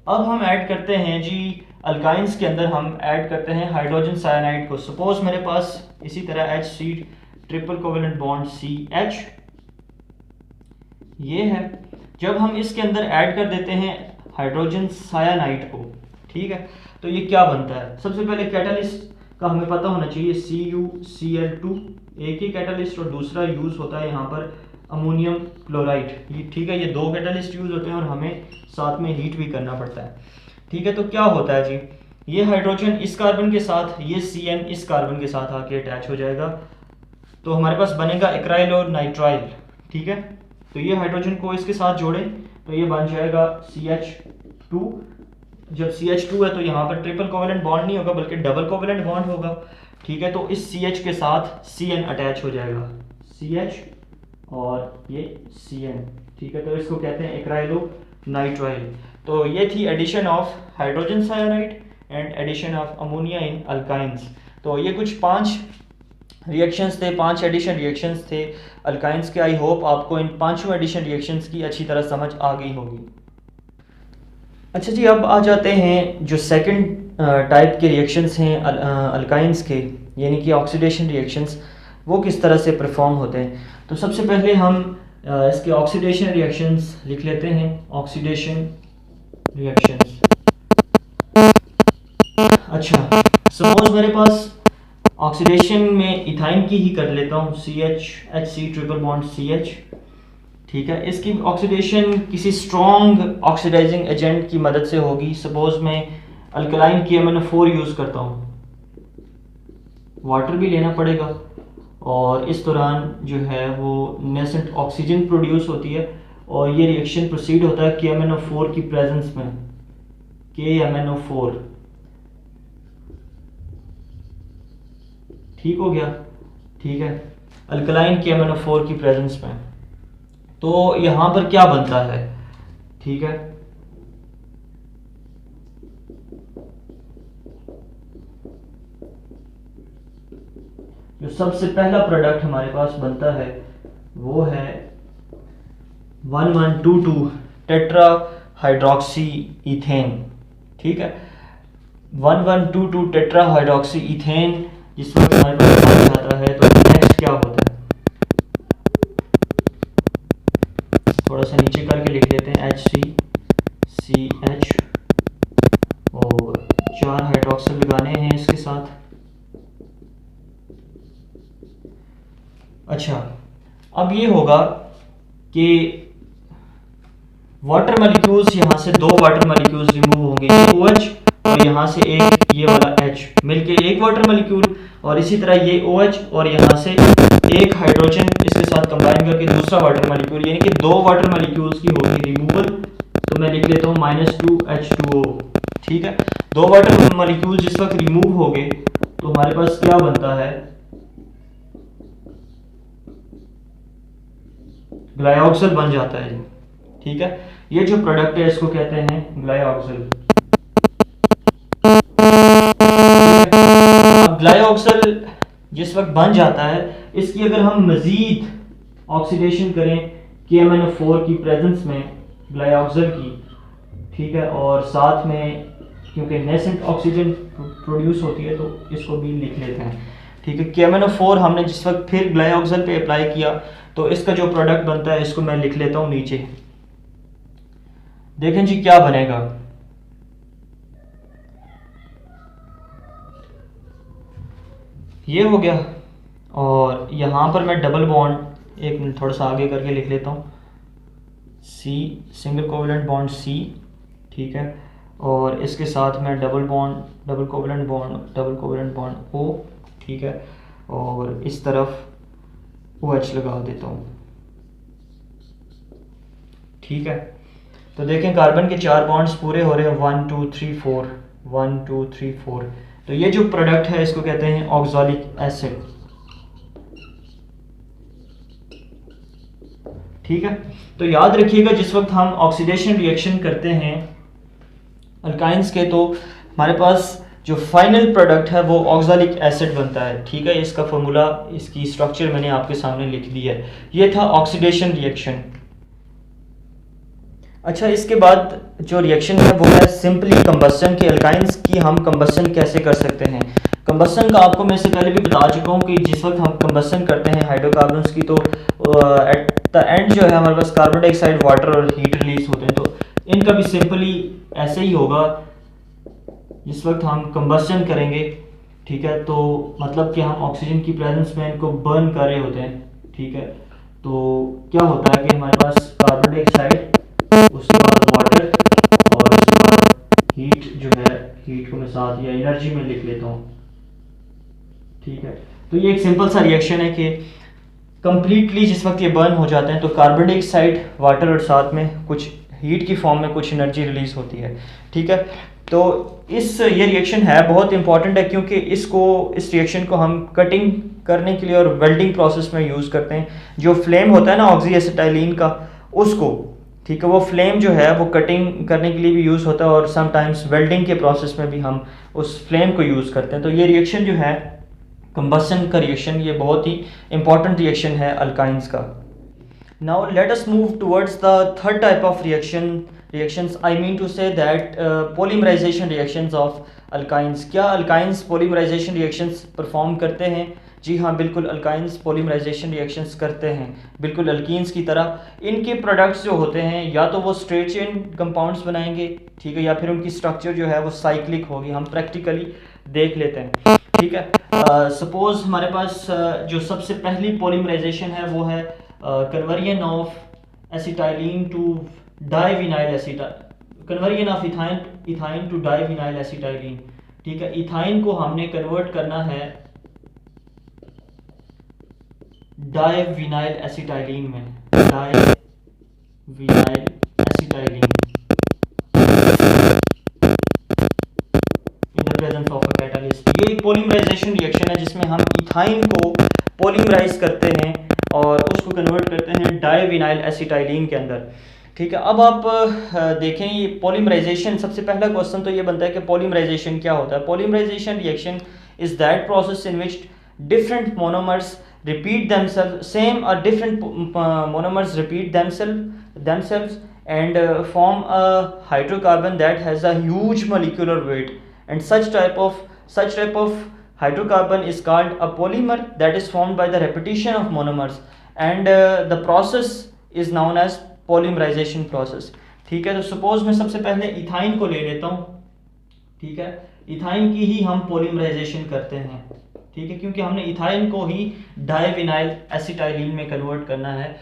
[SPEAKER 1] अब हम ऐड करते हैं जी अल्काइंस के अंदर, हम ऐड करते हैं हाइड्रोजन सायानाइड को। सपोज मेरे पास इसी तरह HC triple covalent bond CH ये है। जब हम इसके अंदर ऐड कर देते हैं हाइड्रोजन सायानाइड को, ठीक है, तो ये क्या बनता है। सबसे पहले कैटलिस्ट का हमें पता होना चाहिए, CuCl2 एक ही कैटलिस्ट, और दूसरा यूज़ होता है यहाँ पर अमोनियम क्लोराइड, ये ठीक है। ये 2 कैटलिस्ट यूज़ होते हैं और हमें साथ में हीट भी करना पड़ता है, ठीक है। तो क्या होता है जी, ये हाइड्रोजन इस कार्बन के साथ, ये CN इस कार्बन के साथ आके अटैच हो जाएगा, तो हमारे पास बनेगा एक्राइल और नाइट्राइल, ठीक है। तो ये हाइड्रोजन को इसके साथ जोड़ें तो ये बन जाएगा CH2। जब CH2 है तो यहाँ पर ट्रिपल कोवेलेंट बॉन्ड नहीं होगा बल्कि डबल कोवेलेंट बॉन्ड होगा, ठीक है। तो इस CH के साथ CN अटैच हो जाएगा, CH और ये CN, ठीक है। तो इसको कहते हैं एक्राइलो नाइट्राइल। तो ये थी addition of hydrogen cyanide and addition of ammonia in alkynes. तो ये कुछ 5 रिएक्शंस थे, 5 एडिशन रिएक्शंस थे अल्काइंस के। आई होप आपको इन 5 एडिशन रिएक्शंस की अच्छी तरह समझ आ गई होगी। अच्छा जी, अब आ जाते हैं जो सेकंड टाइप के रिएक्शंस हैं अल्काइंस के, यानी कि ऑक्सीडेशन रिएक्शंस, वो किस तरह से परफॉर्म होते हैं। तो सबसे पहले हम इसके ऑक्सीडेशन रिएक्शंस लिख लेते हैं। ऑक्सीडेशन रिएक्शंस, अच्छा सपोज मेरे पास ऑक्सीडेशन में इथाइन की ही कर लेता हूँ, HC ट्रिपल बॉन्ड CH, ठीक है। इसकी ऑक्सीडेशन किसी स्ट्रॉन्ग ऑक्सीडाइजिंग एजेंट की मदद से होगी। सपोज मैं अल्कलाइन KMnO4 यूज़ करता हूँ, वाटर भी लेना पड़ेगा और इस दौरान जो है वो नेसेंट ऑक्सीजन प्रोड्यूस होती है और ये रिएक्शन प्रोसीड होता है KMnO4 की प्रेजेंस में, KMnO4, ठीक हो गया, ठीक है, अल्कलाइन KMnO4 की प्रेजेंस में। तो यहाँ पर क्या बनता है, ठीक है, जो सबसे पहला प्रोडक्ट हमारे पास बनता है वो है 1122 टेट्रा हाइड्रोक्सी इथेन। ठीक है, 1122 टेट्रा हाइड्रोक्सी इथेन जिस वक्त हमारे पास बन जाता है तो नेक्स्ट क्या होता है, थोड़ा सा नीचे करके लिख लेते हैं HCCH और 4 हाइड्रोक्सिल लगाने हैं इसके साथ। अच्छा, अब ये होगा कि वाटर मॉलिक्यूल्स, यहाँ से 2 वाटर मॉलिक्यूल्स रिमूव होंगे, ये OH और यहाँ से एक ये वाला H मिलके एक वाटर मॉलिक्यूल, और इसी तरह ये OH और यहाँ से एक हाइड्रोजन इसके साथ कंबाइन करके दूसरा वाटर मॉलिक्यूल, यानी कि 2 वाटर मॉलिक्यूल्स की होगी रिमूवल। तो मैं लिख लेता हूँ -2H2O। ठीक है, 2 वाटर मॉलिक्यूल जिस वक्त रिमूव हो गए तो हमारे पास क्या बनता है, ग्लाइऑक्सिल बन जाता है। ठीक है, ये जो प्रोडक्ट है इसको कहते हैं ग्लाइऑक्सिल। अब ग्लाइऑक्सिल जिस वक्त बन जाता है, इसकी अगर हम मजीद ऑक्सीडेशन करें KMnO4 की प्रेजेंस में ग्लाइऑक्सिल की, ठीक है, और साथ में क्योंकि नेसेंट ऑक्सीजन प्रोड्यूस होती है तो इसको भी लिख लेते हैं। ठीक है, KMnO4 हमने जिस वक्त फिर ग्लाइऑक्सिल पे अप्लाई किया तो इसका जो प्रोडक्ट बनता है इसको मैं लिख लेता हूँ नीचे। देखें जी क्या बनेगा, ये हो गया, और यहाँ पर मैं डबल बॉन्ड, एक मिनट थोड़ा सा आगे करके लिख लेता हूँ, C single covalent bond C। ठीक है, और इसके साथ मैं डबल कोवलेंट बॉन्ड O। ठीक है, और इस तरफ OH लगा देता हूँ। ठीक है, तो देखें कार्बन के 4 बॉन्ड्स पूरे हो रहे हैं, 1 2 3 4, 1 2 3 4। तो ये जो प्रोडक्ट है इसको कहते हैं ऑक्सैलिक एसिड। ठीक है, तो याद रखिएगा जिस वक्त हम ऑक्सीडेशन रिएक्शन करते हैं अल्काइंस के, तो हमारे पास जो फाइनल प्रोडक्ट है वो ऑक्सैलिक एसिड बनता है। ठीक है, इसका फॉर्मूला, इसकी स्ट्रक्चर मैंने आपके सामने लिख दिया है। ये था ऑक्सीडेशन रिएक्शन। अच्छा, इसके बाद जो रिएक्शन है वो है सिंपली कंबस्शन के। अल्काइंस की हम कंबस्शन कैसे कर सकते हैं, कंबस्शन का आपको मैं इससे पहले भी बता चुका हूँ कि जिस वक्त हम कंबस्शन करते हैं हाइड्रोकार्बन्स की, तो एट द एंड जो है हमारे पास कार्बन डाइऑक्साइड, वाटर और हीट रिलीज होते हैं। तो इनका भी सिंपली ऐसे ही होगा जिस वक्त हम कंबस्शन करेंगे। ठीक है, तो मतलब कि हम ऑक्सीजन की प्रेजेंस में इनको बर्न कर रहे होते हैं। ठीक है, तो क्या होता है कि हमारे पास कार्बन डाइऑक्साइड, उसके बाद वाटर और उसके बाद हीट जो है, हीट को मैं साथ या एनर्जी में लिख लेता हूँ। ठीक है, तो ये एक सिंपल सा रिएक्शन है कि कंप्लीटली जिस वक्त ये बर्न हो जाते हैं तो कार्बन डाइऑक्साइड, वाटर और साथ में कुछ हीट की फॉर्म में कुछ एनर्जी रिलीज होती है। ठीक है, तो ये रिएक्शन है बहुत इंपॉर्टेंट है क्योंकि इस रिएक्शन को हम कटिंग करने के लिए और वेल्डिंग प्रोसेस में यूज़ करते हैं। जो फ्लेम होता है ना ऑक्सीएसिटाइलिन का, उसको, ठीक है, वो फ्लेम जो है वो कटिंग करने के लिए भी यूज़ होता है और समटाइम्स वेल्डिंग के प्रोसेस में भी हम उस फ्लेम को यूज़ करते हैं। तो ये रिएक्शन जो है कंबस्शन का रिएक्शन, ये बहुत ही इंपॉर्टेंट रिएक्शन है अल्काइंस का। Now let us move towards the third type of reactions. I mean to say that polymerization reactions of alkynes. क्या अल्काइंस polymerization reactions परफॉर्म करते हैं? जी हाँ, बिल्कुल अल्काइंस polymerization reactions करते हैं, बिल्कुल अल्कीन्स की तरह। इनके प्रोडक्ट्स जो होते हैं या तो वो स्ट्रेट चेन कंपाउंड्स बनाएंगे, ठीक है, या फिर उनकी स्ट्रक्चर जो है वो साइक्लिक होगी। हम प्रैक्टिकली देख लेते हैं। ठीक है, सपोज हमारे पास जो सबसे पहली polymerization है वो है conversion of acetylene to divinyl acetyl, conversion of ethyne to divinyl acetylene. ठीक है, इथाइन को हमने कन्वर्ट करना है डाइविनाइल एसिटाइलिन में, divinyl acetylene in the presence of a catalyst. ये एक पॉलीमराइजेशन रिएक्शन है जिसमें हम इथाइन को पॉलीमराइज करते हैं और उसको कन्वर्ट करते हैं डाइविनाइल एसिटाइलिन के अंदर। ठीक है, अब आप देखें ये पॉलीमराइजेशन, सबसे पहला क्वेश्चन तो ये बनता है कि पॉलीमराइजेशन क्या होता है। Polymerization reaction is that process in which different monomers repeat themselves, same or different monomers repeat themselves and form a hydrocarbon that has a huge molecular weight, and such type of hydrocarbon is called a polymer that is formed by the repetition of monomers, and the process is known as polymerization process. ठीक है, तो suppose मैं सबसे पहले ethyne को ले लेता हूँ, ठीक है, इथाइन की ही हम पोलीमराइजेशन करते हैं, ठीक है, क्योंकि हमने इथाइन को ही डाइविनाइल एसिटाइलिन में कन्वर्ट करना है।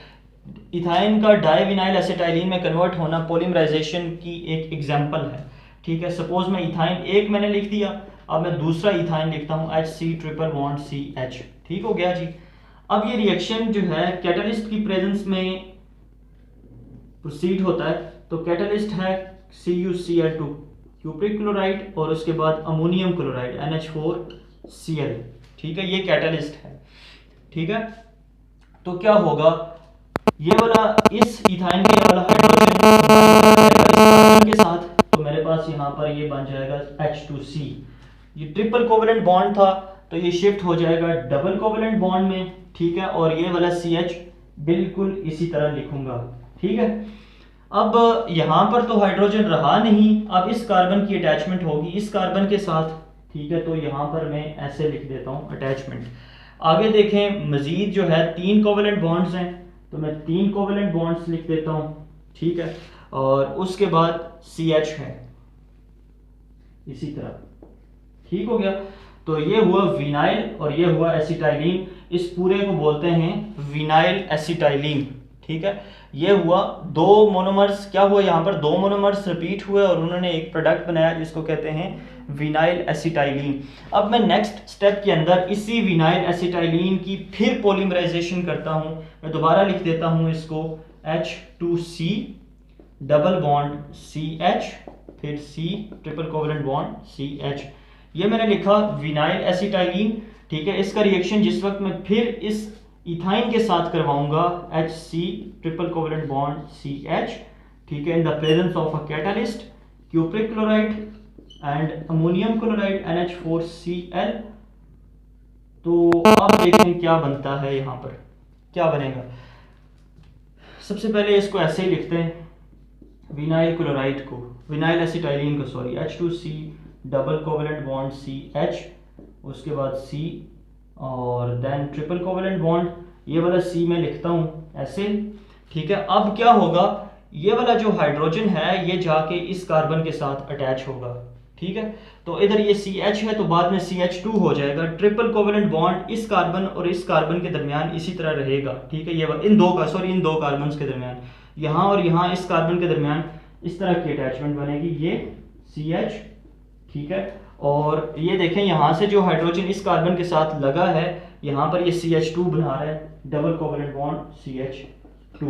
[SPEAKER 1] इथाइन का डाइविनाइल एसिटाइलिन में कन्वर्ट होना पोलीमराइजेशन की एक एग्जांपल है, ठीक है। सपोज मैं इथाइन एक मैंने लिख दिया, अब मैं दूसरा इथाइन लिखता हूँ HC ट्रिपल बॉन्ड CH, ठीक हो गया जी। अब ये रिएक्शन जो है कैटलिस्ट की प्रेजेंस में प्रोसीड होता है, तो कैटलिस्ट है CuCl2 क्यूप्रिक क्लोराइड और उसके बाद अमोनियम क्लोराइड NH4Cl, ठीक है, ये कैटलिस्ट है, ठीक है। तो क्या होगा, ये वाला इस इथाइन के वाला हाइड्रोजन के साथ, तो मेरे पास यहाँ पर ये बन जाएगा H2C, ये ट्रिपल कोवेलेंट बॉन्ड था तो ये शिफ्ट हो जाएगा डबल कोवेलेंट बॉन्ड में, ठीक है, और ये वाला CH बिल्कुल इसी तरह लिखूंगा, ठीक है। अब यहाँ पर तो हाइड्रोजन रहा नहीं, अब इस कार्बन की अटैचमेंट होगी इस कार्बन के साथ, ठीक है, तो यहाँ पर मैं ऐसे लिख देता हूँ अटैचमेंट। आगे देखें मजीद जो है 3 कोवेलेंट बॉन्ड्स हैं, तो मैं 3 कोवेलेंट बॉन्ड्स लिख देता हूँ, ठीक है, और उसके बाद CH है इसी तरह, ठीक हो गया। तो ये हुआ विनाइल और ये हुआ एसिटाइलिन, इस पूरे को बोलते हैं विनाइल एसिटाइलिन, ठीक है। ये हुआ दो मोनोमर्स, क्या हुआ यहाँ पर 2 मोनोमर्स रिपीट हुए और उन्होंने एक प्रोडक्ट बनाया जिसको कहते हैं विनाइल एसिटाइलिन। अब मैं नेक्स्ट स्टेप के अंदर इसी विनाइल एसिटाइलिन की फिर पॉलीमराइजेशन करता हूँ, मैं दोबारा लिख देता हूँ इसको H2C डबल बॉन्ड CH फिर C triple covalent bond CH, ये मैंने लिखा विनाइल एसिटाइलिन, ठीक है। इसका रिएक्शन जिस वक्त मैं फिर इस इथाइन के साथ करवाऊंगा HC triple covalent bond CH, ठीक है, इन the presence of a catalyst cupric chloride and ammonium chloride NH4Cl। तो अब देखें क्या बनता है, यहाँ पर क्या बनेगा। सबसे पहले इसको ऐसे ही लिखते हैं, विनाइल क्लोराइड को, विनाइल एसिटाइलिन को sorry, H2C double covalent bond CH, उसके बाद C और देन ट्रिपल कोवेलेंट बॉन्ड, ये वाला C मैं लिखता हूँ ऐसे, ठीक है। अब क्या होगा, ये वाला जो हाइड्रोजन है ये जाके इस कार्बन के साथ अटैच होगा, ठीक है। तो इधर ये CH है तो बाद में CH2 हो जाएगा, ट्रिपल कोवेलेंट बॉन्ड इस कार्बन और इस कार्बन के दरमियान इसी तरह रहेगा, ठीक है। ये इन दो कार्बन के दरमियान, यहाँ और यहाँ इस कार्बन के दरमियान इस तरह की अटैचमेंट बनेगी, ये CH, ठीक है। और ये देखें यहाँ से जो हाइड्रोजन इस कार्बन के साथ लगा है, यहाँ पर ये CH2 बना रहा है, डबल कोवेलेंट बॉन्ड CH2,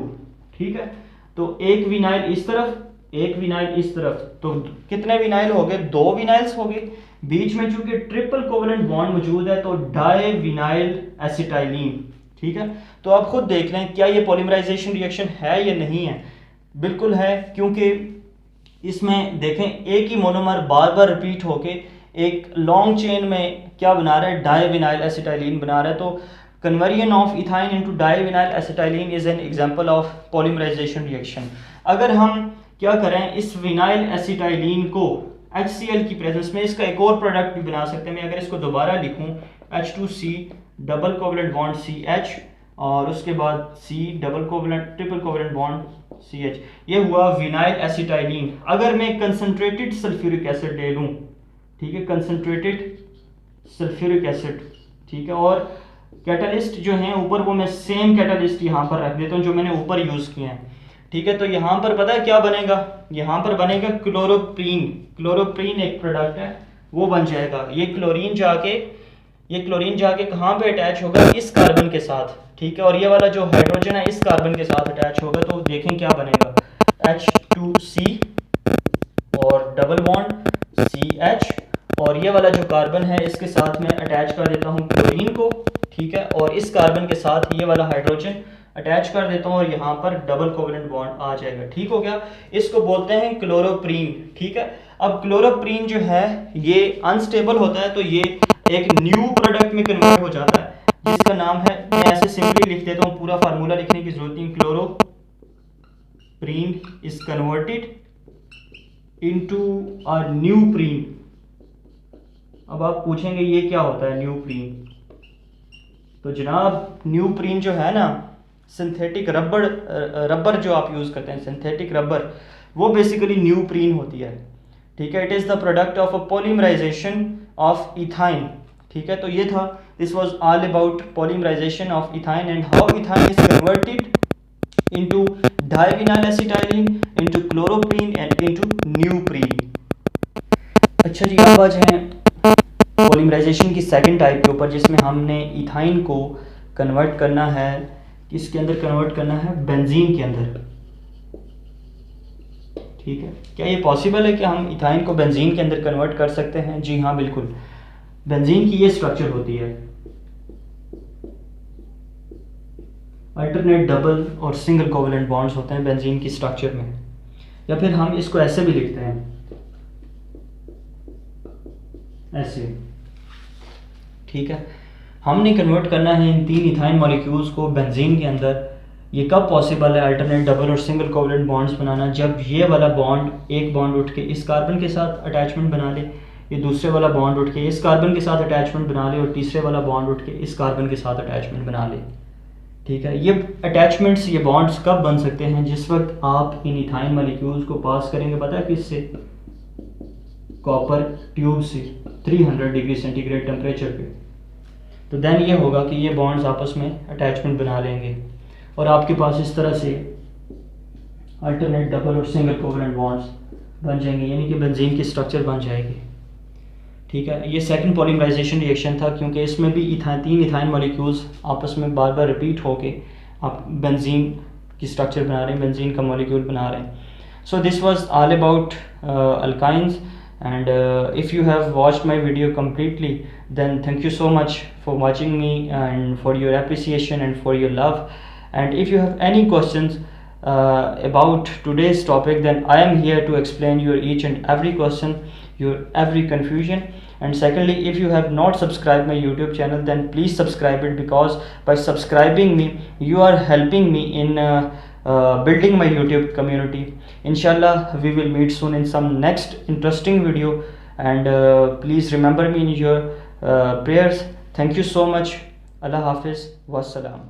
[SPEAKER 1] ठीक है। तो एक विनाइल इस तरफ, एक विनाइल इस तरफ, तो कितने विनाइल हो गए, 2 विनाइल्स हो गए। बीच में चूंकि ट्रिपल कोवेलेंट बॉन्ड मौजूद है तो डाई विनाइल एसिटाइलिन, ठीक है। तो आप खुद देख लें क्या ये पॉलीमराइजेशन रिएक्शन है या नहीं है, बिल्कुल है, क्योंकि इसमें देखें एक ही मोनोमर बार बार रिपीट होके एक लॉन्ग चेन में क्या बना रहा है, डाइविनाइल एसिटाइलिन बना रहा है। तो conversion of ethyne into divinyl acetylene is an example of polymerisation reaction. अगर हम क्या करें, इस विनाइल एसिटाइलिन को HCl की प्रेजेंस में इसका एक और प्रोडक्ट भी बना सकते हैं। मैं अगर इसको दोबारा लिखूं H2C double covalent bond CH और उसके बाद C double covalent triple covalent bond CH, ये हुआ विनाइल एसिटाइलिन। अगर मैं कंसंट्रेटेड सल्फ्यूरिक एसिड ले लूं, ठीक है, कंसंट्रेटेड सल्फ्यूरिक एसिड, ठीक है, और कैटलिस्ट जो हैं ऊपर वो मैं सेम कैटलिस्ट यहाँ पर रख देता हूँ जो मैंने ऊपर यूज़ किए हैं, ठीक है। तो यहाँ पर पता है क्या बनेगा, यहाँ पर बनेगा क्लोरोप्रीन। क्लोरोप्रीन एक प्रोडक्ट है, वो बन जाएगा। ये क्लोरीन जाके कहाँ पे अटैच होगा, इस कार्बन के साथ, ठीक है, और ये वाला जो हाइड्रोजन है इस कार्बन के साथ अटैच होगा। तो देखें क्या बनेगा, H2C और डबल बॉन्ड CH, और ये वाला जो कार्बन है इसके साथ मैं अटैच कर देता हूँ क्लोरीन को, ठीक है, और इस कार्बन के साथ ये वाला हाइड्रोजन अटैच कर देता हूँ और यहाँ पर डबल कोवेलेंट बॉन्ड आ जाएगा, ठीक हो गया। इसको बोलते हैं क्लोरोप्रीन, ठीक है। अब क्लोरोप्रीन जो है ये अनस्टेबल होता है तो ये एक न्यू प्रोडक्ट में कन्वर्ट हो जाता है इसका नाम है, मैं ऐसे सिंपली लिख देता हूँ, पूरा फार्मूला लिखने की जरूरत नहीं। Chloroprene is converted into a neoprene. अब आप पूछेंगे ये क्या होता है न्यूप्रीन? तो जनाब न्यूप्रीन जो है ना, सिंथेटिक रबर जो आप यूज़ करते हैं, सिंथेटिक रबर, वो बेसिकली न्यूप्रीन होती है। ठीक है, it is the product of a polymerisation of ethyne. ठीक है, तो ये था, this was all about polymerisation of ethyne and how ethyne is converted into divinyl acetylene, into chloroprene and into neoprene. अच्छा जी, अब आ जाएं पॉलीमराइजेशन की सेकंड टाइप के ऊपर, जिसमें हमने इथाइन को कन्वर्ट करना है, किसके अंदर कन्वर्ट करना है? बेंजीन के अंदर। ठीक है, क्या ये पॉसिबल है कि हम इथाइन को बेंजीन के अंदर कन्वर्ट कर सकते हैं? जी हाँ, बिल्कुल। बेंजीन की ये स्ट्रक्चर होती है, अल्टरनेट डबल और सिंगल कोवेलेंट बॉन्ड्स होते हैं बेंजीन की स्ट्रक्चर में। या फिर हम इसको ऐसे भी लिखते हैं, ऐसे। ठीक है, हमने कन्वर्ट करना है इन 3 इथाइन मॉलिक्यूल्स को बेंजीन के अंदर। ये कब पॉसिबल है अल्टरनेट डबल और सिंगल कोवेलेंट बॉन्ड्स बनाना? जब ये वाला बॉन्ड, एक बॉन्ड उठ के इस कार्बन के साथ अटैचमेंट बना ले, ये दूसरे वाला बॉन्ड उठ के इस कार्बन के साथ अटैचमेंट बना ले, और तीसरे वाला बॉन्ड उठ के इस कार्बन के साथ अटैचमेंट बना ले। ठीक है, ये अटैचमेंट्स, ये बॉन्ड्स कब बन सकते हैं? जिस वक्त आप इन इथाइन मॉलिक्यूल्स को पास करेंगे, पता है किससे? कॉपर ट्यूब से 300 डिग्री सेंटीग्रेड टेम्परेचर पे। तो देन ये होगा कि ये बॉन्ड्स आपस में अटैचमेंट बना लेंगे और आपके पास इस तरह से अल्टरनेट डबल और सिंगल कोवेलेंट बॉन्ड्स बन जाएंगे, यानी कि बेंजीन की स्ट्रक्चर बन जाएगी। ठीक है, ये सेकंड पॉलीमराइजेशन रिएक्शन था, क्योंकि इसमें भी 3 इथाइन मॉलिक्यूल्स आपस में बार बार रिपीट होके आप बेंजीन की स्ट्रक्चर बना रहे हैं, बेंजीन का मॉलिक्यूल बना रहे हैं। So this was all about alkynes, and if you have watched my video completely, then thank you so much for watching me and for your appreciation and for your love. And if you have any questions about today's topic, then I am here to explain your each and every question, your every confusion. And secondly, if you have not subscribed my YouTube channel, then please subscribe it, because by subscribing me you are helping me in building my YouTube community. Inshallah, we will meet soon in some next interesting video, and please remember me in your prayers. Thank you so much. Allah Hafiz. Wassalam.